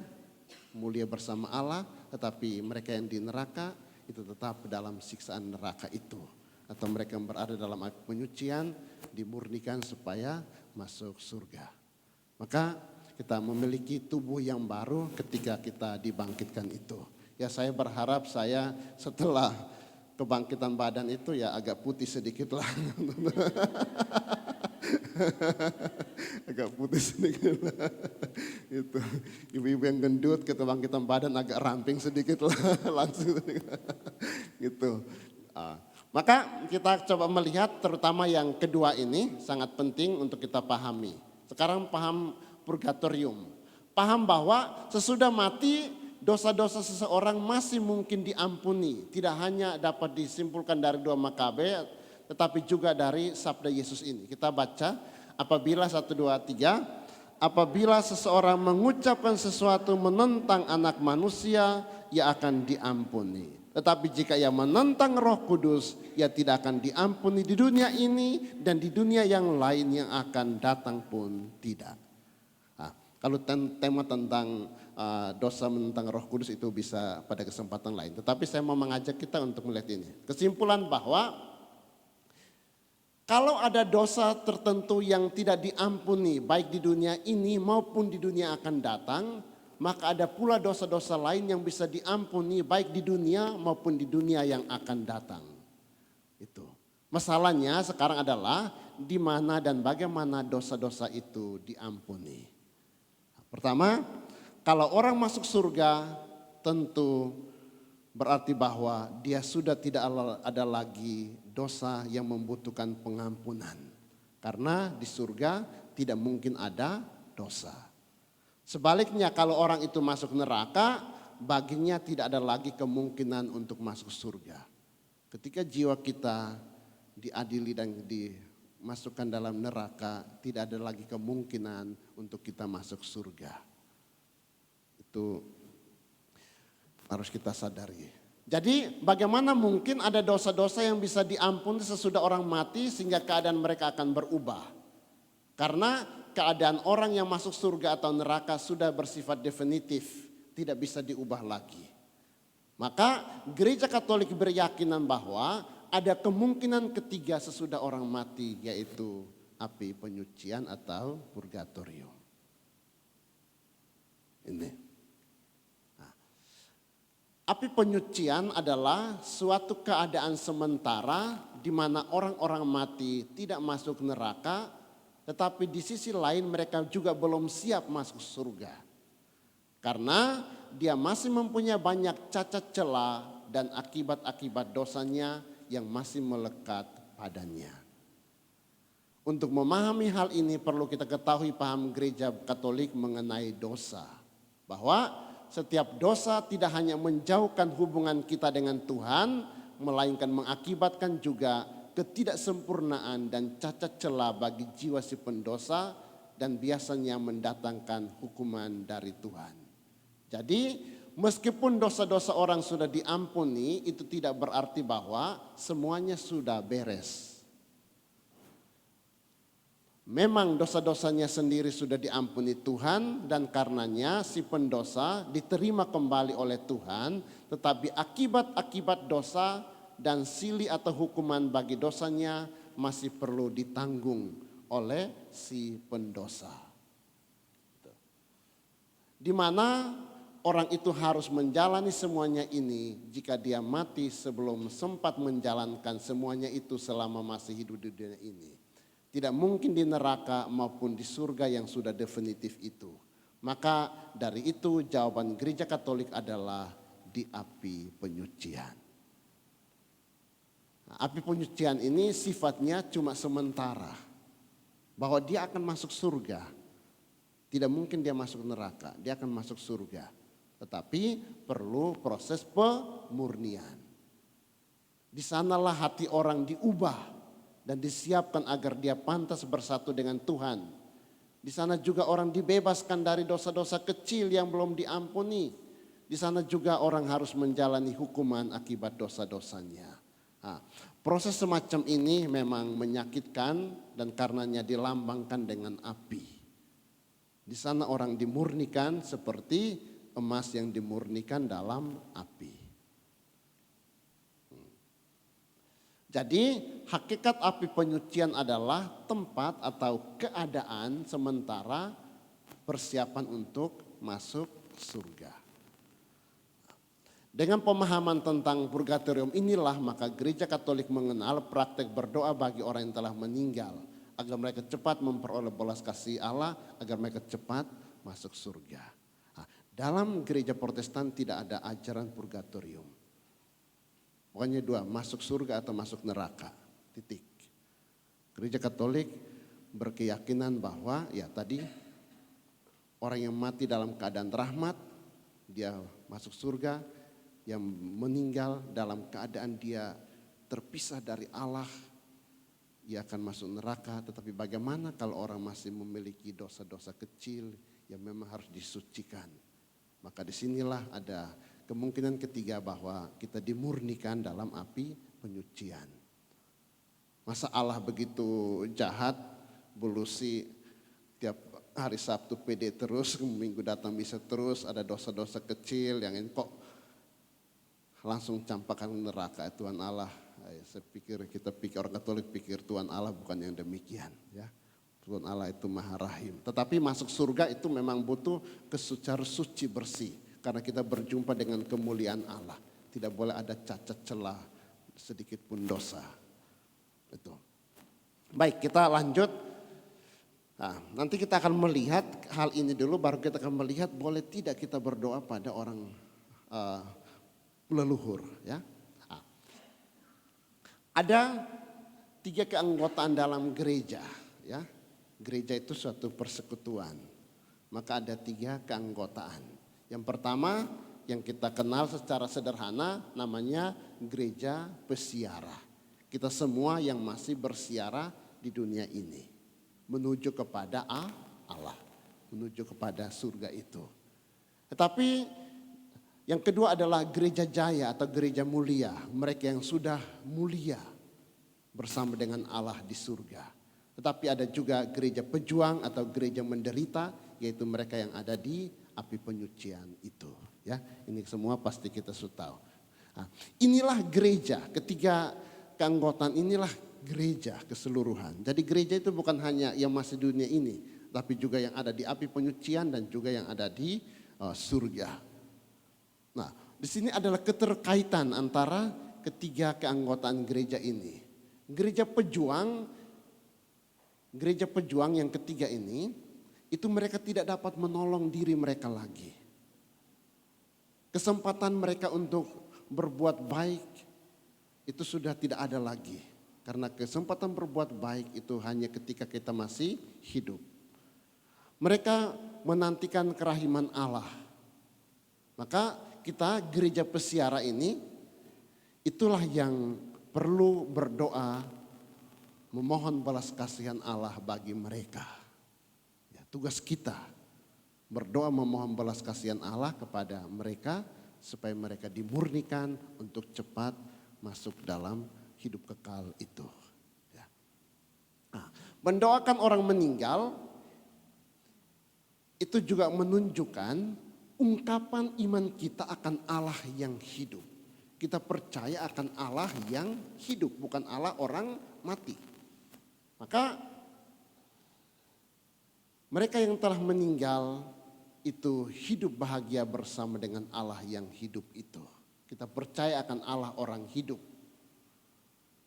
mulia bersama Allah, tetapi mereka yang di neraka itu tetap dalam siksaan neraka itu. Atau mereka yang berada dalam api penyucian dimurnikan supaya masuk surga. Maka kita memiliki tubuh yang baru ketika kita dibangkitkan itu. Ya saya berharap saya setelah kebangkitan badan itu ya agak putih sedikit lah. Agak putih sedikit lah. Itu ibu-ibu yang gendut kebangkitan badan agak ramping sedikit lah. Langsung gitu. Maka kita coba melihat terutama yang kedua ini sangat penting untuk kita pahami. Sekarang paham purgatorium. Paham bahwa sesudah mati dosa-dosa seseorang masih mungkin diampuni. Tidak hanya dapat disimpulkan dari 2 Makabe tetapi juga dari sabda Yesus ini. Kita baca apabila 1, 2, 3. Apabila seseorang mengucapkan sesuatu menentang anak manusia, ia akan diampuni. Tetapi jika ia menentang Roh Kudus, ia tidak akan diampuni di dunia ini dan di dunia yang lain yang akan datang pun tidak. Kalau tema tentang dosa menentang Roh Kudus itu bisa pada kesempatan lain. Tetapi saya mau mengajak kita untuk melihat ini. Kesimpulan bahwa kalau ada dosa tertentu yang tidak diampuni baik di dunia ini maupun di dunia akan datang, maka ada pula dosa-dosa lain yang bisa diampuni baik di dunia maupun di dunia yang akan datang. Itu. Masalahnya sekarang adalah di mana dan bagaimana dosa-dosa itu diampuni. Pertama, kalau orang masuk surga tentu berarti bahwa dia sudah tidak ada lagi dosa yang membutuhkan pengampunan. Karena di surga tidak mungkin ada dosa. Sebaliknya kalau orang itu masuk neraka, baginya tidak ada lagi kemungkinan untuk masuk surga. Ketika jiwa kita diadili dan dimasukkan dalam neraka, tidak ada lagi kemungkinan untuk kita masuk surga. Itu harus kita sadari. Jadi bagaimana mungkin ada dosa-dosa yang bisa diampuni sesudah orang mati sehingga keadaan mereka akan berubah. Karena keadaan orang yang masuk surga atau neraka sudah bersifat definitif, tidak bisa diubah lagi. Maka gereja Katolik berkeyakinan bahwa ada kemungkinan ketiga sesudah orang mati, yaitu api penyucian atau purgatorium. Ini. Api penyucian adalah suatu keadaan sementara di mana orang-orang mati tidak masuk neraka, tetapi di sisi lain mereka juga belum siap masuk surga. Karena dia masih mempunyai banyak cacat celah dan akibat-akibat dosanya yang masih melekat padanya. Untuk memahami hal ini perlu kita ketahui paham gereja Katolik mengenai dosa. Bahwa setiap dosa tidak hanya menjauhkan hubungan kita dengan Tuhan, melainkan mengakibatkan juga ketidaksempurnaan dan cacat celah bagi jiwa si pendosa dan biasanya mendatangkan hukuman dari Tuhan. Jadi meskipun dosa-dosa orang sudah diampuni, itu tidak berarti bahwa semuanya sudah beres. Memang dosa-dosanya sendiri sudah diampuni Tuhan dan karenanya si pendosa diterima kembali oleh Tuhan, tetapi akibat-akibat dosa dan silih atau hukuman bagi dosanya masih perlu ditanggung oleh si pendosa. Di mana orang itu harus menjalani semuanya ini jika dia mati sebelum sempat menjalankan semuanya itu selama masih hidup di dunia ini. Tidak mungkin di neraka maupun di surga yang sudah definitif itu. Maka dari itu jawaban gereja Katolik adalah di api penyucian. Nah, api penyucian ini sifatnya cuma sementara. Bahwa dia akan masuk surga. Tidak mungkin dia masuk neraka, dia akan masuk surga. Tetapi perlu proses pemurnian. Di sanalah hati orang diubah dan disiapkan agar dia pantas bersatu dengan Tuhan. Di sana juga orang dibebaskan dari dosa-dosa kecil yang belum diampuni. Di sana juga orang harus menjalani hukuman akibat dosa-dosanya. Nah, proses semacam ini memang menyakitkan dan karenanya dilambangkan dengan api. Di sana orang dimurnikan seperti emas yang dimurnikan dalam api. Jadi hakikat api penyucian adalah tempat atau keadaan sementara persiapan untuk masuk surga. Dengan pemahaman tentang purgatorium inilah maka gereja Katolik mengenal praktek berdoa bagi orang yang telah meninggal. Agar mereka cepat memperoleh belas kasih Allah, agar mereka cepat masuk surga. Nah, dalam gereja Protestan tidak ada ajaran purgatorium. Pokoknya dua, masuk surga atau masuk neraka, titik. Gereja Katolik berkeyakinan bahwa ya tadi orang yang mati dalam keadaan rahmat, dia masuk surga, yang meninggal dalam keadaan dia terpisah dari Allah, ia akan masuk neraka. Tetapi bagaimana kalau orang masih memiliki dosa-dosa kecil yang memang harus disucikan? Maka disinilah ada kemungkinan ketiga bahwa kita dimurnikan dalam api penyucian. Masa Allah begitu jahat, bulusi tiap hari Sabtu PD terus, Minggu datang bisa terus, ada dosa-dosa kecil yang ini kok langsung campakkan neraka Tuhan Allah. Saya pikir orang Katolik pikir Tuhan Allah bukan yang demikian, ya. Tuhan Allah itu Maha Rahim. Tetapi masuk surga itu memang butuh kesucian suci bersih. Karena kita berjumpa dengan kemuliaan Allah. Tidak boleh ada cacat celah sedikit pun dosa. Itu. Baik, kita lanjut. Nah, nanti kita akan melihat hal ini dulu, baru kita akan melihat boleh tidak kita berdoa pada orang leluhur. Ya. Nah, ada 3 keanggotaan dalam gereja. Ya. Gereja itu suatu persekutuan. Maka ada 3 keanggotaan. Yang pertama yang kita kenal secara sederhana namanya gereja pesiara. Kita semua yang masih bersiara di dunia ini. Menuju kepada Allah. Menuju kepada surga itu. Tetapi Yang kedua adalah gereja jaya atau gereja mulia. Mereka yang sudah mulia bersama dengan Allah di surga. Tetapi ada juga gereja pejuang atau gereja menderita, yaitu mereka yang ada di api penyucian itu. Ya, ini semua pasti kita sudah tahu. Nah, inilah gereja, ketiga keanggotaan inilah gereja keseluruhan. Jadi gereja itu bukan hanya yang masih di dunia ini, tapi juga yang ada di api penyucian dan juga yang ada di surga. Nah, di sini adalah keterkaitan antara ketiga keanggotaan gereja ini. Gereja pejuang yang ketiga ini, itu mereka tidak dapat menolong diri mereka lagi. Kesempatan mereka untuk berbuat baik itu sudah tidak ada lagi. Karena kesempatan berbuat baik itu hanya ketika kita masih hidup. Mereka menantikan kerahiman Allah. Maka kita gereja pesiara ini, itulah yang perlu berdoa memohon belas kasihan Allah bagi mereka. Ya, tugas kita berdoa memohon belas kasihan Allah kepada mereka supaya mereka dimurnikan untuk cepat masuk dalam hidup kekal itu. Ya. Nah, mendoakan orang meninggal itu juga menunjukkan ungkapan iman kita akan Allah yang hidup. Kita percaya akan Allah yang hidup, bukan Allah orang mati. Maka mereka yang telah meninggal itu hidup bahagia bersama dengan Allah yang hidup itu. Kita percaya akan Allah orang hidup.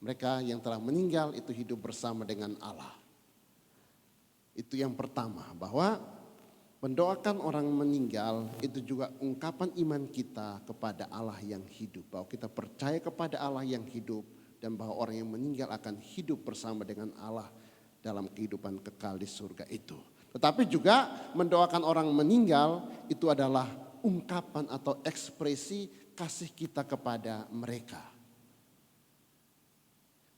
Mereka yang telah meninggal itu hidup bersama dengan Allah. Itu yang pertama, bahwa mendoakan orang meninggal itu juga ungkapan iman kita kepada Allah yang hidup. Bahwa kita percaya kepada Allah yang hidup dan bahwa orang yang meninggal akan hidup bersama dengan Allah dalam kehidupan kekal di surga itu. Tetapi juga mendoakan orang meninggal itu adalah ungkapan atau ekspresi kasih kita kepada mereka.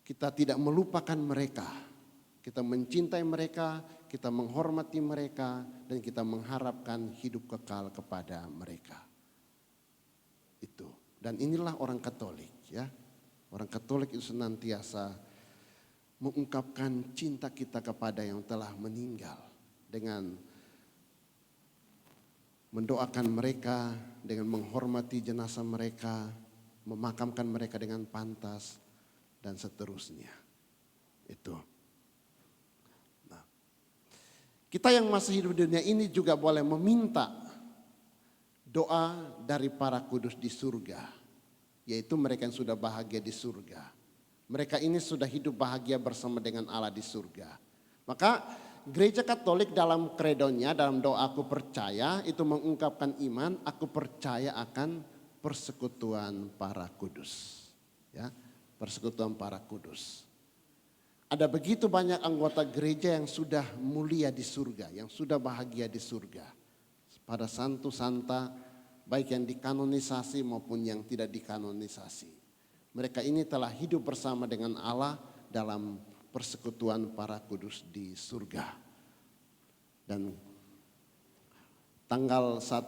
Kita tidak melupakan mereka. Kita mencintai mereka, kita menghormati mereka, dan kita mengharapkan hidup kekal kepada mereka. Itu. Dan inilah orang Katolik, ya. Orang Katolik itu senantiasa mengungkapkan cinta kita kepada yang telah meninggal dengan mendoakan mereka, dengan menghormati jenazah mereka, memakamkan mereka dengan pantas, dan seterusnya. Itu. Kita yang masih hidup di dunia ini juga boleh meminta doa dari para kudus di surga. Yaitu mereka yang sudah bahagia di surga. Mereka ini sudah hidup bahagia bersama dengan Allah di surga. Maka gereja Katolik dalam kredonya, dalam doa aku percaya, itu mengungkapkan iman, aku percaya akan persekutuan para kudus. Ya, persekutuan para kudus. Ada begitu banyak anggota gereja yang sudah mulia di surga, yang sudah bahagia di surga. Pada santo santa, baik yang dikanonisasi maupun yang tidak dikanonisasi. Mereka ini telah hidup bersama dengan Allah dalam persekutuan para kudus di surga. Dan tanggal 1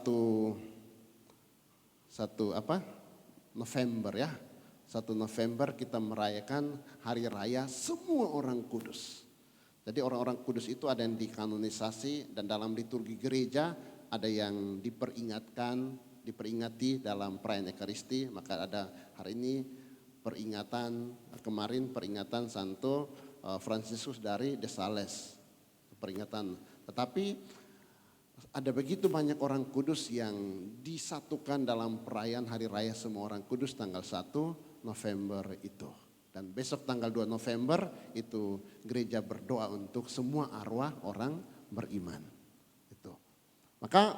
November ya. 1 November kita merayakan hari raya semua orang kudus. Jadi orang-orang kudus itu ada yang dikanonisasi dan dalam liturgi gereja ada yang diperingati dalam perayaan Ekaristi. Maka ada hari ini peringatan Santo Fransiskus dari de Sales. Peringatan. Tetapi ada begitu banyak orang kudus yang disatukan dalam perayaan hari raya semua orang kudus tanggal 1 November itu. Dan besok tanggal 2 November itu gereja berdoa untuk semua arwah orang beriman. Itu. Maka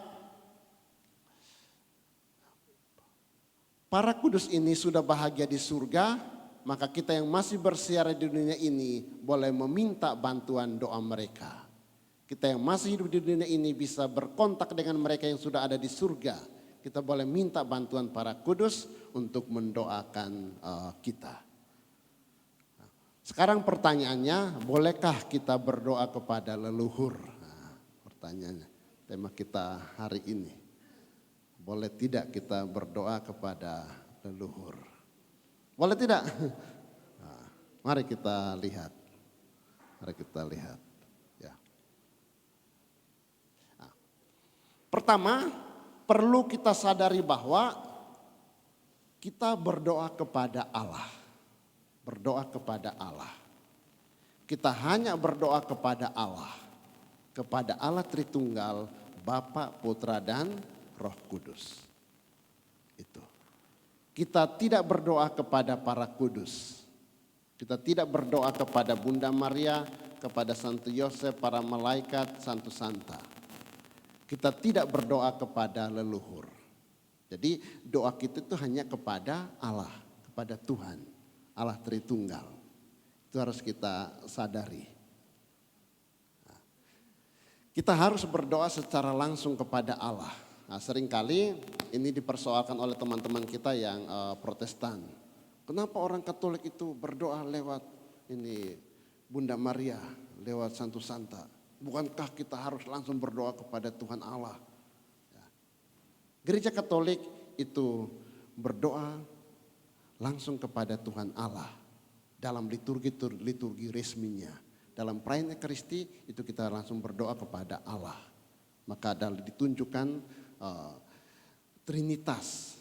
para kudus ini sudah bahagia di surga, maka kita yang masih bersiara di dunia ini boleh meminta bantuan doa mereka. Kita yang masih hidup di dunia ini bisa berkontak dengan mereka yang sudah ada di surga. Kita boleh minta bantuan para kudus untuk mendoakan kita. Sekarang pertanyaannya, bolehkah kita berdoa kepada leluhur? Nah, pertanyaannya, tema kita hari ini. boleh tidak kita berdoa kepada leluhur? Boleh tidak? Nah, mari kita lihat. Mari kita lihat. Ya. Nah, pertama, perlu kita sadari bahwa kita berdoa kepada Allah. Berdoa kepada Allah. Kita hanya berdoa kepada Allah. Kepada Allah Tritunggal, Bapa, Putra, dan Roh Kudus. Itu. Kita tidak berdoa kepada para kudus. Kita tidak berdoa kepada Bunda Maria, kepada Santo Yosef, para malaikat, Santo Santa. Kita tidak berdoa kepada leluhur. Jadi doa kita itu hanya kepada Allah, kepada Tuhan, Allah Tritunggal. Itu harus kita sadari. Kita harus berdoa secara langsung kepada Allah. Nah, seringkali ini dipersoalkan oleh teman-teman kita yang Protestan. Kenapa orang Katolik itu berdoa lewat ini Bunda Maria, lewat Santo Santa? Bukankah kita harus langsung berdoa kepada Tuhan Allah? Ya. Gereja Katolik itu berdoa langsung kepada Tuhan Allah dalam liturgi resminya. Dalam perayaan Ekaristi itu kita langsung berdoa kepada Allah. Maka ditunjukkan Trinitas,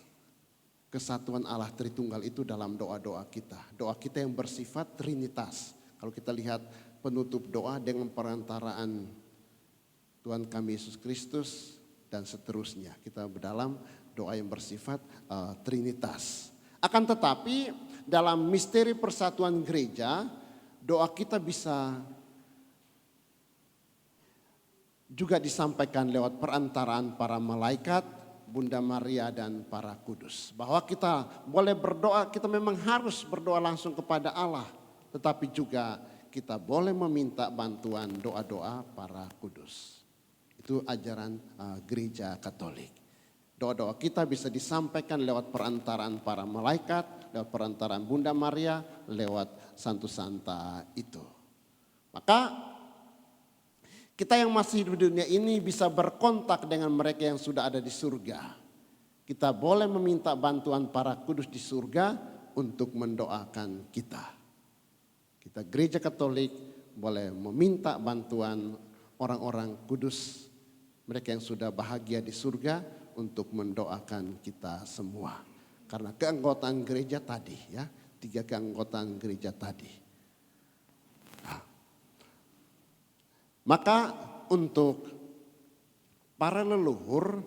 kesatuan Allah Tritunggal itu dalam doa-doa kita. Doa kita yang bersifat Trinitas. Kalau kita lihat penutup doa dengan perantaraan Tuhan kami Yesus Kristus dan seterusnya. Kita dalam doa yang bersifat Trinitas. Akan tetapi dalam misteri persatuan gereja, doa kita bisa juga disampaikan lewat perantaraan para malaikat, Bunda Maria dan para kudus. Bahwa kita boleh berdoa, kita memang harus berdoa langsung kepada Allah. Tetapi juga kita boleh meminta bantuan doa-doa para kudus. Itu ajaran gereja Katolik. Doa-doa kita bisa disampaikan lewat perantaraan para malaikat, lewat perantaraan Bunda Maria, lewat Santo Santa itu. Maka kita yang masih di dunia ini bisa berkontak dengan mereka yang sudah ada di surga. Kita boleh meminta bantuan para kudus di surga untuk mendoakan kita. Kita gereja Katolik boleh meminta bantuan orang-orang kudus, mereka yang sudah bahagia di surga untuk mendoakan kita semua. Karena keanggotaan gereja tadi ya, 3 keanggotaan gereja tadi. Nah, maka untuk para leluhur,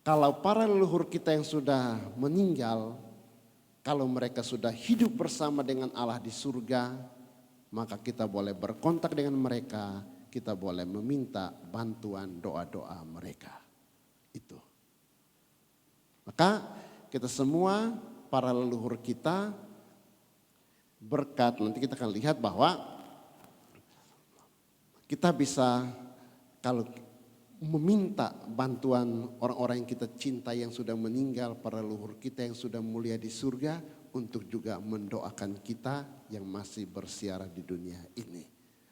kalau para leluhur kita yang sudah meninggal, kalau mereka sudah hidup bersama dengan Allah di surga, maka kita boleh berkontak dengan mereka, kita boleh meminta bantuan doa-doa mereka. Itu. Maka kita semua, para leluhur kita, berkat nanti kita akan lihat bahwa kita bisa kalau meminta bantuan orang-orang yang kita cintai yang sudah meninggal, para leluhur kita yang sudah mulia di surga, untuk juga mendoakan kita yang masih bersiara di dunia ini.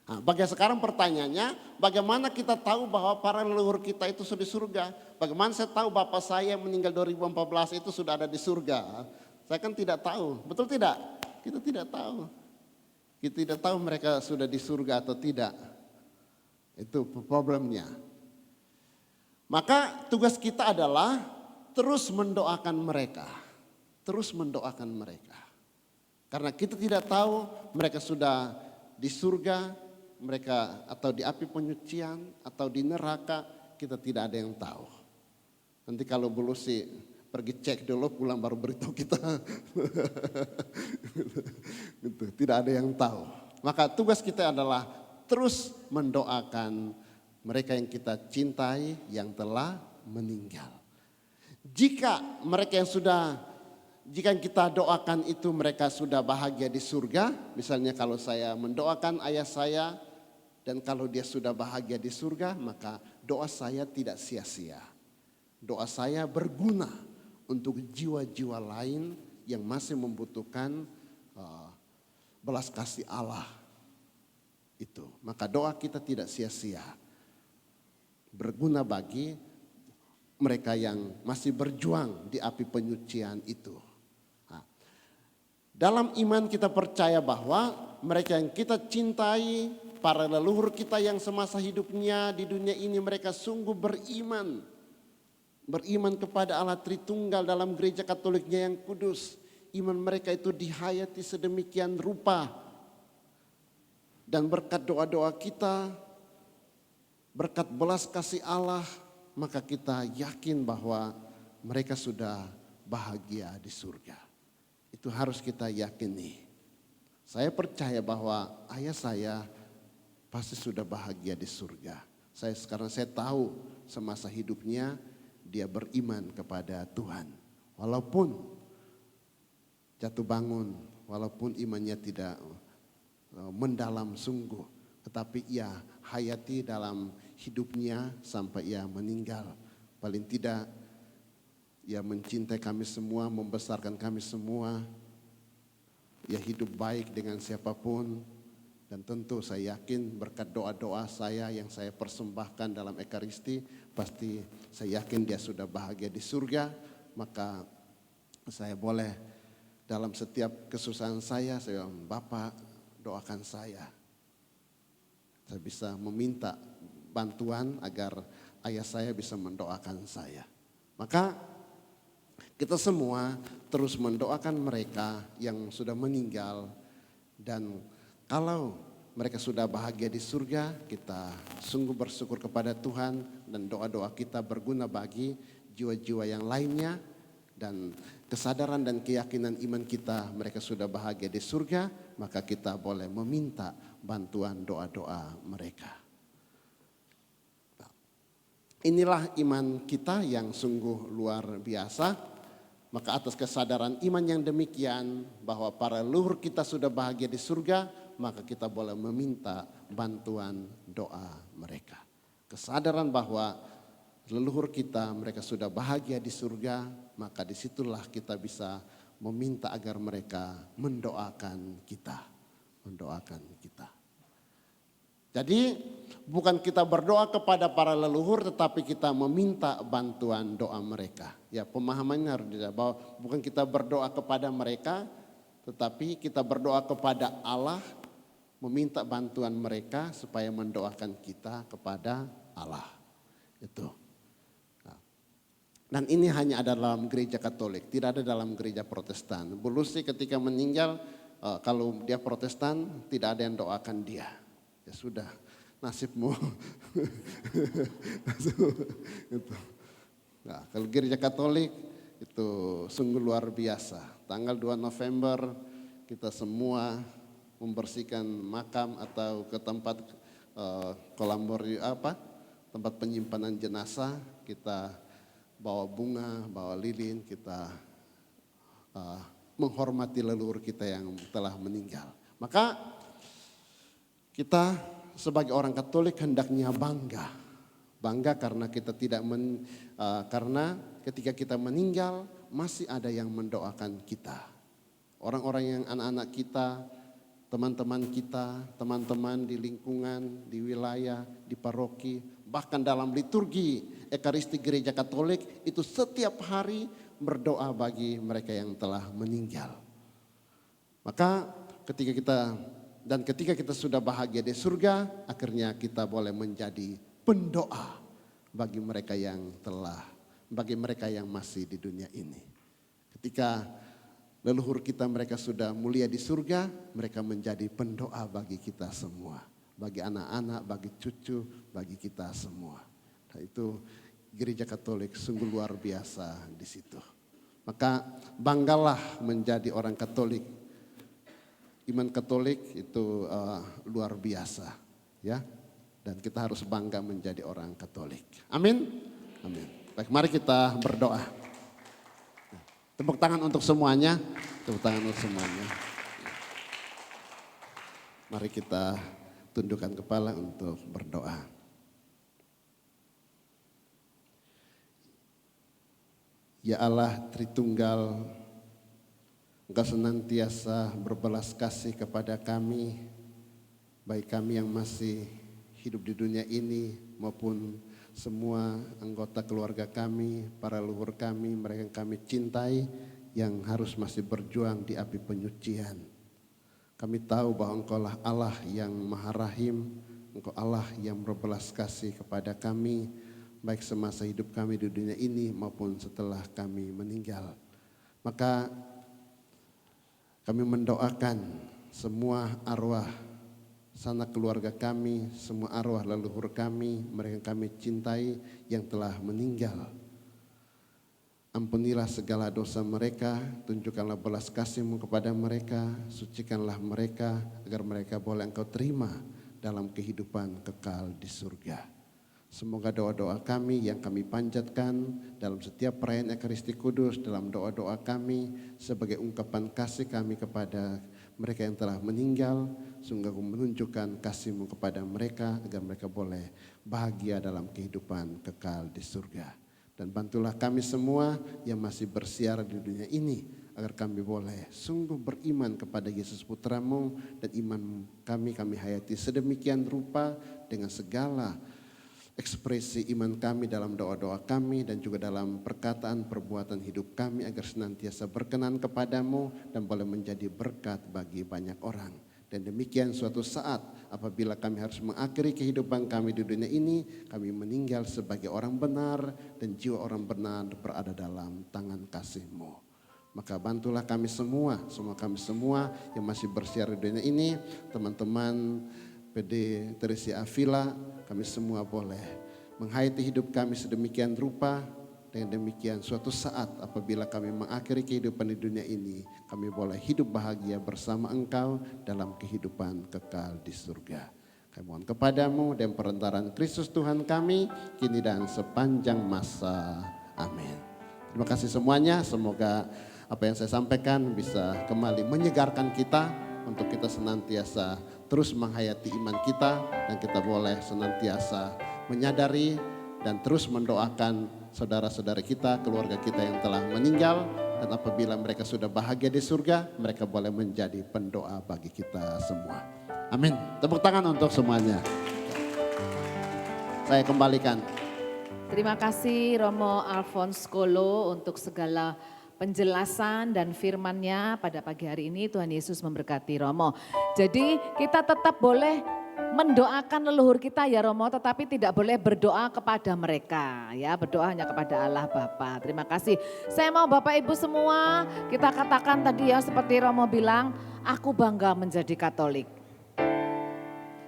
Nah, sekarang pertanyaannya, bagaimana kita tahu bahwa para leluhur kita itu sudah di surga? Bagaimana saya tahu bapak saya yang meninggal 2014 itu sudah ada di surga? Saya kan tidak tahu, betul tidak? Kita tidak tahu. Kita tidak tahu mereka sudah di surga atau tidak. Itu problemnya. Maka tugas kita adalah terus mendoakan mereka. Terus mendoakan mereka. Karena kita tidak tahu mereka sudah di surga, mereka atau di api penyucian atau di neraka, kita tidak ada yang tahu. Nanti kalau belum sih pergi cek dulu, pulang baru beritahu kita. Gitu, tidak ada yang tahu. Maka tugas kita adalah terus mendoakan mereka yang kita cintai yang telah meninggal. Jika mereka jika yang kita doakan itu mereka sudah bahagia di surga, misalnya kalau saya mendoakan ayah saya, dan kalau dia sudah bahagia di surga, maka doa saya tidak sia-sia. Doa saya berguna untuk jiwa-jiwa lain yang masih membutuhkan belas kasih Allah. Itu. Maka doa kita tidak sia-sia. Berguna bagi mereka yang masih berjuang di api penyucian itu. Nah, dalam iman kita percaya bahwa mereka yang kita cintai, para leluhur kita yang semasa hidupnya di dunia ini mereka sungguh beriman. Beriman kepada Allah Tritunggal dalam gereja Katoliknya yang kudus. Iman mereka itu dihayati sedemikian rupa. Dan berkat doa-doa kita, berkat belas kasih Allah, maka kita yakin bahwa mereka sudah bahagia di surga. Itu harus kita yakini. Saya percaya bahwa ayah saya pasti sudah bahagia di surga. Sekarang saya tahu semasa hidupnya dia beriman kepada Tuhan. Walaupun jatuh bangun, walaupun imannya tidak mendalam sungguh. Tetapi ia hayati dalam hidupnya sampai ia meninggal. Paling tidak ia mencintai kami semua, membesarkan kami semua. Ia hidup baik dengan siapapun. Dan tentu saya yakin berkat doa-doa saya yang saya persembahkan dalam Ekaristi, pasti saya yakin dia sudah bahagia di surga. Maka saya boleh dalam setiap kesusahan saya bilang, Bapak doakan saya. Saya bisa meminta bantuan agar ayah saya bisa mendoakan saya. Maka kita semua terus mendoakan mereka yang sudah meninggal. Dan kalau mereka sudah bahagia di surga, kita sungguh bersyukur kepada Tuhan dan doa-doa kita berguna bagi jiwa-jiwa yang lainnya. Dan kesadaran dan keyakinan iman kita mereka sudah bahagia di surga, maka kita boleh meminta bantuan doa-doa mereka. Inilah iman kita yang sungguh luar biasa. Maka atas kesadaran iman yang demikian bahwa para leluhur kita sudah bahagia di surga, maka kita boleh meminta bantuan doa mereka. Kesadaran bahwa leluhur kita mereka sudah bahagia di surga, maka disitulah kita bisa meminta agar mereka mendoakan kita. Mendoakan kita. Jadi bukan kita berdoa kepada para leluhur, tetapi kita meminta bantuan doa mereka. Ya, pemahamannya harus bahwa bukan kita berdoa kepada mereka, tetapi kita berdoa kepada Allah, meminta bantuan mereka supaya mendoakan kita kepada Allah. Itu. Dan ini hanya ada dalam gereja Katolik, tidak ada dalam gereja Protestan. Bu Lucy ketika meninggal, kalau dia Protestan tidak ada yang doakan dia. Ya sudah, nasibmu. Itu. Nah, kalau gereja Katolik itu sungguh luar biasa. Tanggal 2 November kita semua membersihkan makam atau ke tempat tempat penyimpanan jenazah, kita bawa bunga, bawa lilin, kita menghormati leluhur kita yang telah meninggal. Maka kita sebagai orang Katolik hendaknya bangga karena kita tidak karena ketika kita meninggal masih ada yang mendoakan kita. Orang-orang yang anak-anak kita, teman-teman kita, teman-teman di lingkungan, di wilayah, di paroki, bahkan dalam liturgi Ekaristi Gereja Katolik itu setiap hari berdoa bagi mereka yang telah meninggal. Maka ketika kita sudah bahagia di surga, akhirnya kita boleh menjadi pendoa bagi mereka yang masih di dunia ini. Ketika leluhur kita mereka sudah mulia di surga, mereka menjadi pendoa bagi kita semua. Bagi anak-anak, bagi cucu, bagi kita semua. Nah, itu gereja Katolik sungguh luar biasa di situ. Maka banggalah menjadi orang Katolik. Iman Katolik itu luar biasa, ya. Dan kita harus bangga menjadi orang Katolik. Amin. Amin. Baik, mari kita berdoa. Tepuk tangan untuk semuanya. Tepuk tangan untuk semuanya. Mari kita tundukkan kepala untuk berdoa. Ya Allah Tritunggal, Engkau senantiasa berbelas kasih kepada kami, baik kami yang masih hidup di dunia ini maupun semua anggota keluarga kami, para leluhur kami, mereka yang kami cintai, yang harus masih berjuang di api penyucian. Kami tahu bahwa Engkaulah Allah yang Maha Rahim, Engkau Allah yang berbelas kasih kepada kami, baik semasa hidup kami di dunia ini maupun setelah kami meninggal. Maka kami mendoakan semua arwah sanak keluarga kami, semua arwah leluhur kami, mereka yang kami cintai yang telah meninggal. Ampunilah segala dosa mereka, tunjukkanlah belas kasih-Mu kepada mereka, sucikanlah mereka agar mereka boleh Engkau terima dalam kehidupan kekal di surga. Semoga doa-doa kami yang kami panjatkan dalam setiap perayaan Ekaristi Kudus, dalam doa-doa kami sebagai ungkapan kasih kami kepada mereka yang telah meninggal, sungguh menunjukkan kasih-Mu kepada mereka agar mereka boleh bahagia dalam kehidupan kekal di surga. Dan bantulah kami semua yang masih bersiar di dunia ini agar kami boleh sungguh beriman kepada Yesus Putra-Mu, dan iman kami hayati sedemikian rupa dengan segala ekspresi iman kami dalam doa-doa kami dan juga dalam perkataan perbuatan hidup kami agar senantiasa berkenan kepadamu dan boleh menjadi berkat bagi banyak orang. Dan demikian suatu saat apabila kami harus mengakhiri kehidupan kami di dunia ini, kami meninggal sebagai orang benar dan jiwa orang benar berada dalam tangan kasih-Mu. Maka bantulah kami semua yang masih bersiar di dunia ini, teman-teman PD Teresia Avila, kami semua boleh menghayati hidup kami sedemikian rupa. Dengan demikian suatu saat apabila kami mengakhiri kehidupan di dunia ini, kami boleh hidup bahagia bersama Engkau dalam kehidupan kekal di surga. Kami mohon kepadamu dan perantaraan Kristus Tuhan kami, kini dan sepanjang masa. Amin. Terima kasih semuanya, semoga apa yang saya sampaikan bisa kembali menyegarkan kita untuk kita senantiasa terus menghayati iman kita, dan kita boleh senantiasa menyadari dan terus mendoakan saudara-saudara kita, keluarga kita yang telah meninggal, dan apabila mereka sudah bahagia di surga, mereka boleh menjadi pendoa bagi kita semua. Amin. Tepuk tangan untuk semuanya. Saya kembalikan. Terima kasih Romo Alphonse Kolo untuk segala penjelasan dan firman-Nya pada pagi hari ini. Tuhan Yesus memberkati Romo. Jadi kita tetap boleh mendoakan leluhur kita ya Romo, tetapi tidak boleh berdoa kepada mereka ya, berdoa hanya kepada Allah Bapa. Terima kasih. Saya mau Bapak Ibu semua kita katakan tadi ya, seperti Romo bilang, aku bangga menjadi Katolik.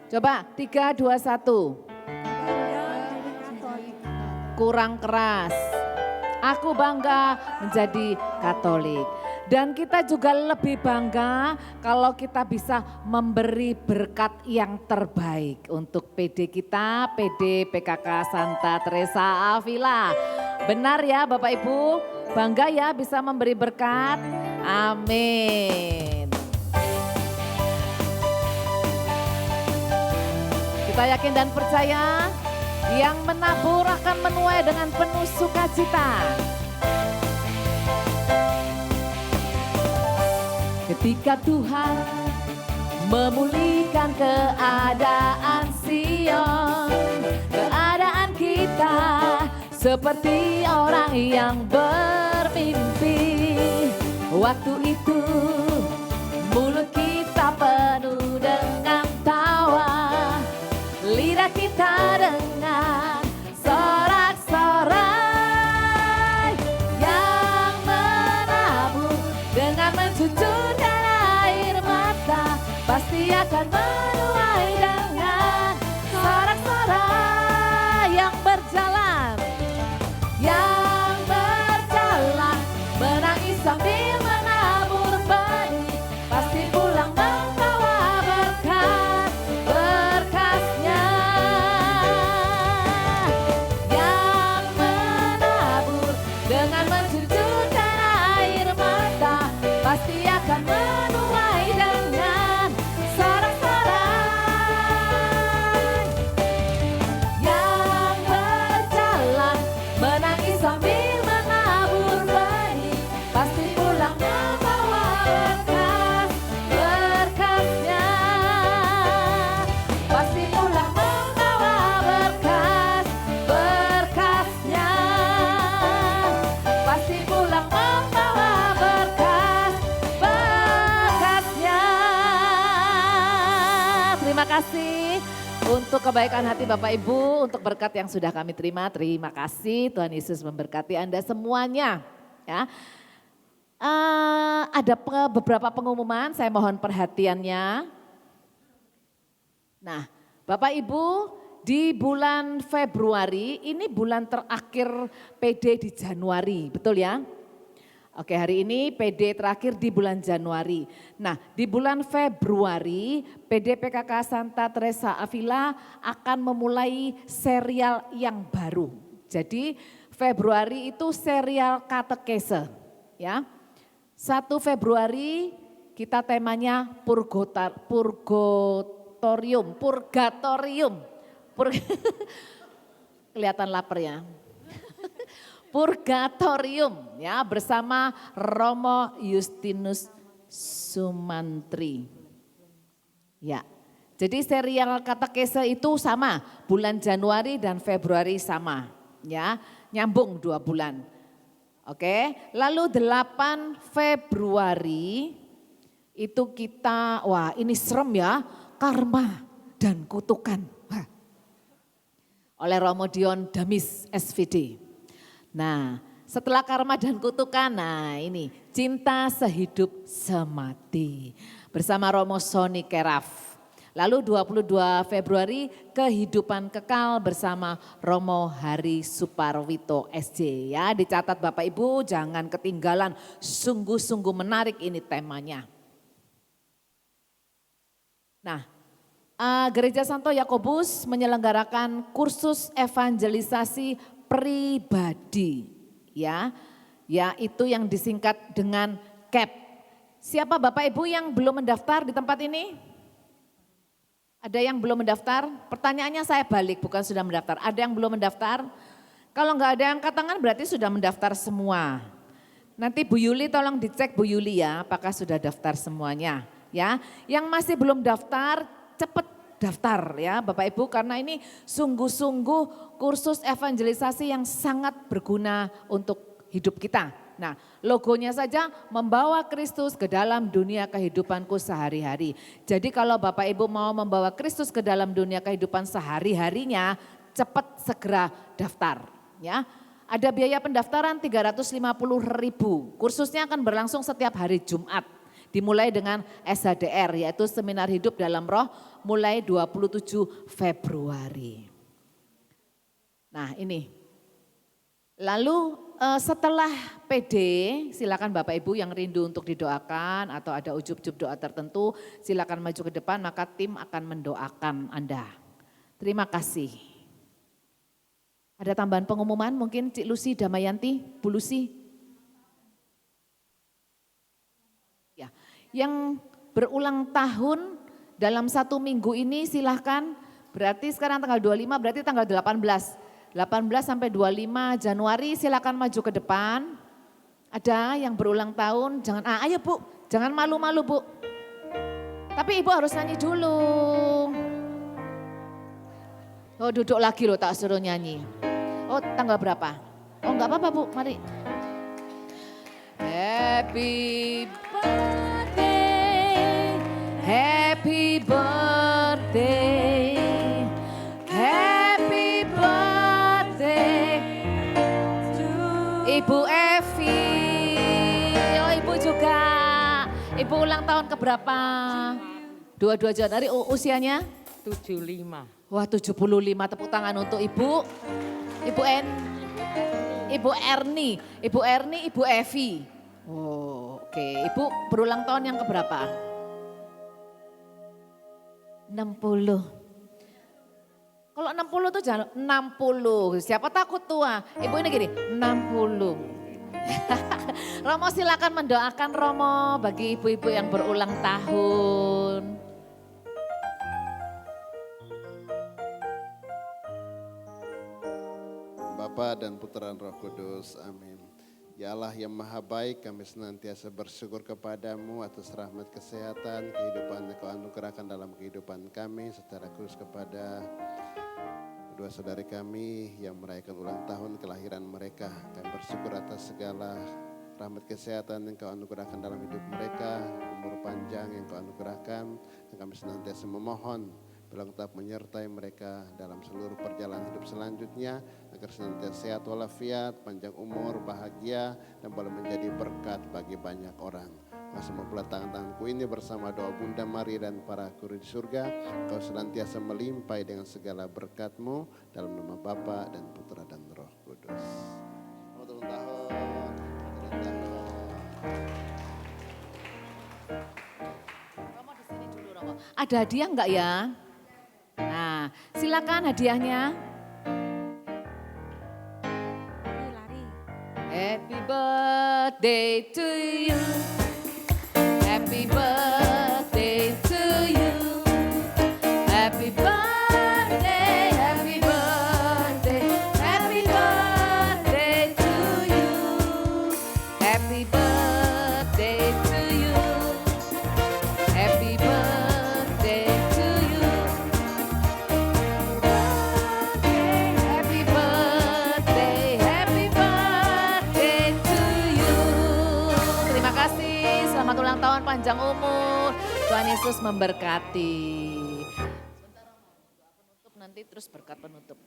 Coba 3, 2, 1. Kurang keras. Aku bangga menjadi Katolik. Dan kita juga lebih bangga kalau kita bisa memberi berkat yang terbaik untuk PD kita, PD PKK Santa Teresa Avila. Benar ya Bapak Ibu? Bangga ya bisa memberi berkat? Amin. Kita yakin dan percaya yang menabur akan menuai dengan penuh sukacita. Ketika Tuhan memulihkan keadaan Sion, keadaan kita seperti orang yang bermimpi. Waktu itu mulut kita penuh dengan tawa, lidah kita dengan sorak-sorai yang menabur dengan mencucurkan air mata, pasti akan menuai dengan sorak-sorai yang berjalan menangis sambil menabur benih, pasti pulang membawa berkat-berkatnya. Yang menabur dengan mencucurkan air mata, pasti akan menuai dengan sorak-sorai. Yang berjalan menangis sambil menabur benih, pasti pulang membawa berkat-berkatnya. Pasti pulang membawa berkat-berkatnya. kebaikan hati Bapak Ibu, untuk berkat yang sudah kami terima. Terima kasih, Tuhan Yesus memberkati Anda semuanya. Ya. Ada beberapa pengumuman, saya mohon perhatiannya. Nah, Bapak Ibu, di bulan Februari, ini bulan terakhir PD di Januari, betul ya? Oke, hari ini PD terakhir di bulan Januari. Nah, di bulan Februari, PD PKK Santa Teresa Avila akan memulai serial yang baru. Jadi, Februari itu serial katekese, ya. 1 Februari kita temanya purgatorium. Kelihatan lapar ya. Purgatorium ya, bersama Romo Justinus Sumantri. Ya. Jadi serial katekese itu sama, bulan Januari dan Februari sama, ya. Nyambung 2 bulan. Oke, lalu 8 Februari itu kita, wah ini serem ya, karma dan kutukan. Wah. Oleh Romo Dion Damis SVD. Nah, setelah karma dan kutukan, nah ini cinta sehidup semati bersama Romo Sony Keraf. Lalu 22 Februari kehidupan kekal bersama Romo Hari Suparwito SJ. Ya, dicatat Bapak Ibu, jangan ketinggalan, sungguh-sungguh menarik ini temanya. Nah, Gereja Santo Yakobus menyelenggarakan kursus evangelisasi pribadi, ya, yaitu yang disingkat dengan CAP. Siapa Bapak Ibu yang belum mendaftar di tempat ini? Ada yang belum mendaftar? Pertanyaannya saya balik, bukan sudah mendaftar. Ada yang belum mendaftar? Kalau nggak ada yang angkat tangan berarti sudah mendaftar semua. Nanti Bu Yuli tolong dicek Bu Yuli ya, apakah sudah daftar semuanya, ya. Yang masih belum daftar, cepat daftar ya Bapak Ibu, karena ini sungguh-sungguh kursus evangelisasi yang sangat berguna untuk hidup kita. Nah, logonya saja membawa Kristus ke dalam dunia kehidupanku sehari-hari. Jadi kalau Bapak Ibu mau membawa Kristus ke dalam dunia kehidupan sehari-harinya, cepat segera daftar ya. Ada biaya pendaftaran 350.000. Kursusnya akan berlangsung setiap hari Jumat. Dimulai dengan SHDR, yaitu Seminar Hidup dalam Roh, mulai 27 Februari. Nah ini, lalu setelah PD, silakan Bapak Ibu yang rindu untuk didoakan atau ada ujub-ujub doa tertentu, silakan maju ke depan, maka tim akan mendoakan Anda. Terima kasih. Ada tambahan pengumuman mungkin Cik Lucy Damayanti, Bu Lucy? Yang berulang tahun dalam 1 minggu ini silahkan, berarti sekarang tanggal 25 berarti tanggal 18 sampai 25 Januari silahkan maju ke depan. Ada yang berulang tahun, jangan, ayo Bu, jangan malu-malu Bu. Tapi Ibu harus nyanyi dulu. Oh duduk lagi loh, tak suruh nyanyi. Oh tanggal berapa? Oh enggak apa-apa Bu, mari. Happy birthday, happy birthday, happy birthday to Ibu Evi. Oh Ibu juga, Ibu ulang tahun keberapa? 22 Januari, usianya? 75. Wah 75, tepuk tangan untuk Ibu. Ibu Erni, Ibu Evi. Oh, oke. Ibu berulang tahun yang keberapa? 60. Kalau 60 tuh jangan 60. Siapa takut tua? Ibu ini gini, 60. Romo silakan mendoakan Romo bagi ibu-ibu yang berulang tahun. Bapa dan Putra dan Roh Kudus, amin. Ya Allah yang maha baik, kami senantiasa bersyukur kepadamu atas rahmat kesehatan, kehidupan yang kau anugerahkan dalam kehidupan kami, secara khusus kepada kedua saudari kami yang merayakan ulang tahun kelahiran mereka. Kami bersyukur atas segala rahmat kesehatan yang kau anugerahkan dalam hidup mereka, umur panjang yang kau anugerahkan, dan kami senantiasa memohon Bilang tetap menyertai mereka dalam seluruh perjalanan hidup selanjutnya, agar senantiasa sehat walafiat, panjang umur, bahagia, dan boleh menjadi berkat bagi banyak orang. Masih membelah tanganku ini bersama doa Bunda Maria dan para guru di surga, Kau senantiasa melimpahi dengan segala berkat-Mu dalam nama Bapa dan Putra dan Roh Kudus. Selamat ulang tahun. Romo di sini dulu, Romo. Ada hadiah enggak ya? Nah, silakan hadiahnya. Lari. Happy birthday to you. Happy birthday to you. Happy birthday, happy birthday, happy birthday to you. Happy birthday to you. Happy birthday to you. Happy birthday to you. Terima kasih, selamat ulang tahun, panjang umur. Tuhan Yesus memberkati. Nanti terus berkat penutup.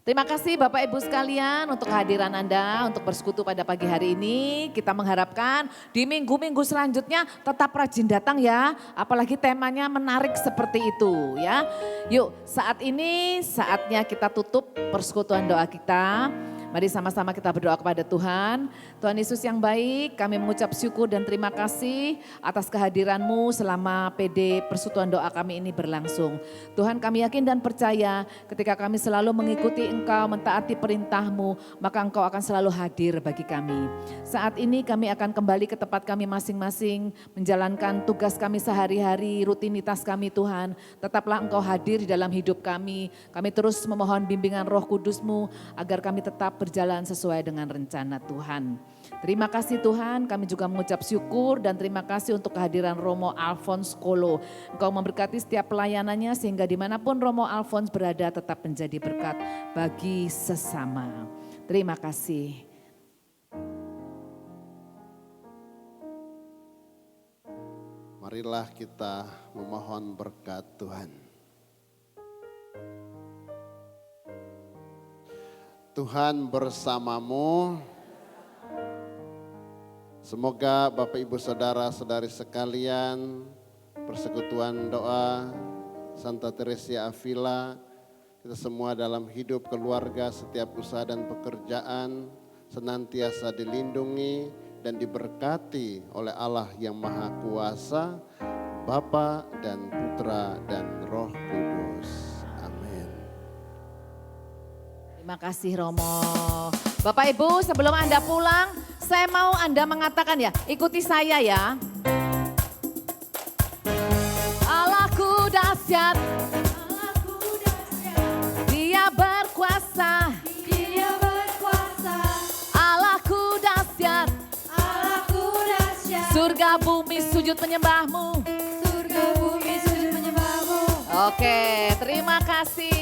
Terima kasih Bapak Ibu sekalian untuk kehadiran Anda, untuk bersekutu pada pagi hari ini. Kita mengharapkan di minggu-minggu selanjutnya tetap rajin datang ya. Apalagi temanya menarik seperti itu ya. Yuk saat ini saatnya kita tutup persekutuan doa kita. Mari sama-sama kita berdoa kepada Tuhan. Tuhan Yesus yang baik, kami mengucap syukur dan terima kasih atas kehadiran-Mu selama PD persekutuan doa kami ini berlangsung. Tuhan, kami yakin dan percaya ketika kami selalu mengikuti Engkau, mentaati perintah-Mu, maka Engkau akan selalu hadir bagi kami. Saat ini kami akan kembali ke tempat kami masing-masing, menjalankan tugas kami sehari-hari, rutinitas kami Tuhan. Tetaplah Engkau hadir di dalam hidup kami. Kami terus memohon bimbingan Roh Kudus-Mu agar kami tetap berjalan sesuai dengan rencana Tuhan. Terima kasih Tuhan, kami juga mengucap syukur dan terima kasih untuk kehadiran Romo Alphonse Kolo. Engkau memberkati setiap pelayanannya sehingga dimanapun Romo Alphonse berada tetap menjadi berkat bagi sesama. Terima kasih. Marilah kita memohon berkat Tuhan. Tuhan bersamamu. Semoga Bapak Ibu Saudara-saudari sekalian, persekutuan doa Santa Teresia Avila, kita semua dalam hidup keluarga, setiap usaha dan pekerjaan senantiasa dilindungi dan diberkati oleh Allah yang Maha Kuasa, Bapa dan Putra dan Roh Kudus. Terima kasih Romo. Bapak Ibu sebelum Anda pulang, saya mau Anda mengatakan ya, ikuti saya ya. Allahku dahsyat, Dia berkuasa, Allahku dahsyat, surga bumi sujud menyembahmu. Oke, terima kasih.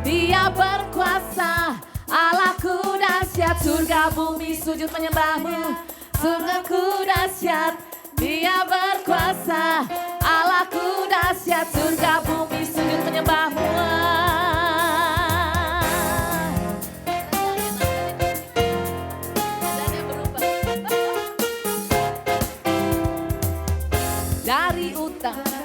Dia berkuasa, Allahku dahsyat, surga bumi sujud menyembahmu. Surgaku dahsyat, Dia berkuasa, Allahku dahsyat, surga bumi sujud menyembahmu. Dari utara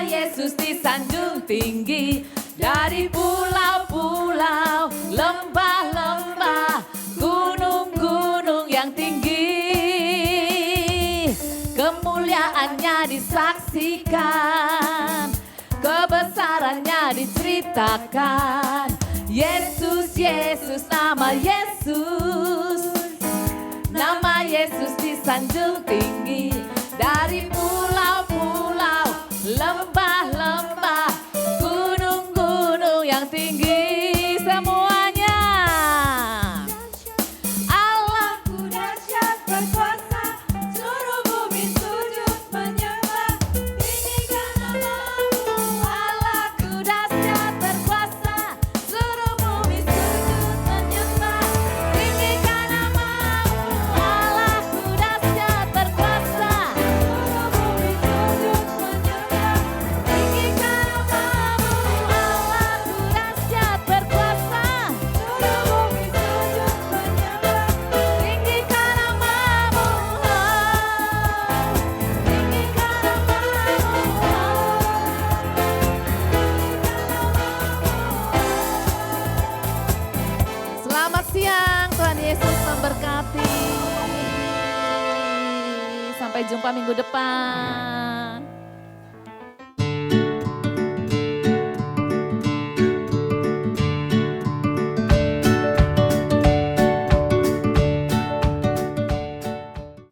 Yesus disanjung tinggi, dari pulau-pulau, lembah-lembah, gunung-gunung yang tinggi. Kemuliaannya disaksikan, kebesarannya diceritakan. Yesus, Yesus, nama Yesus. Nama Yesus disanjung tinggi, dari pulau-pulau, lembah-lembah, gunung-gunung yang tinggi, semuanya. Allahku dahsyat berkuasa, seluruh bumi sujud menyembah, tinggikan namamu siang, Tuhan Yesus memberkati. Sampai jumpa minggu depan.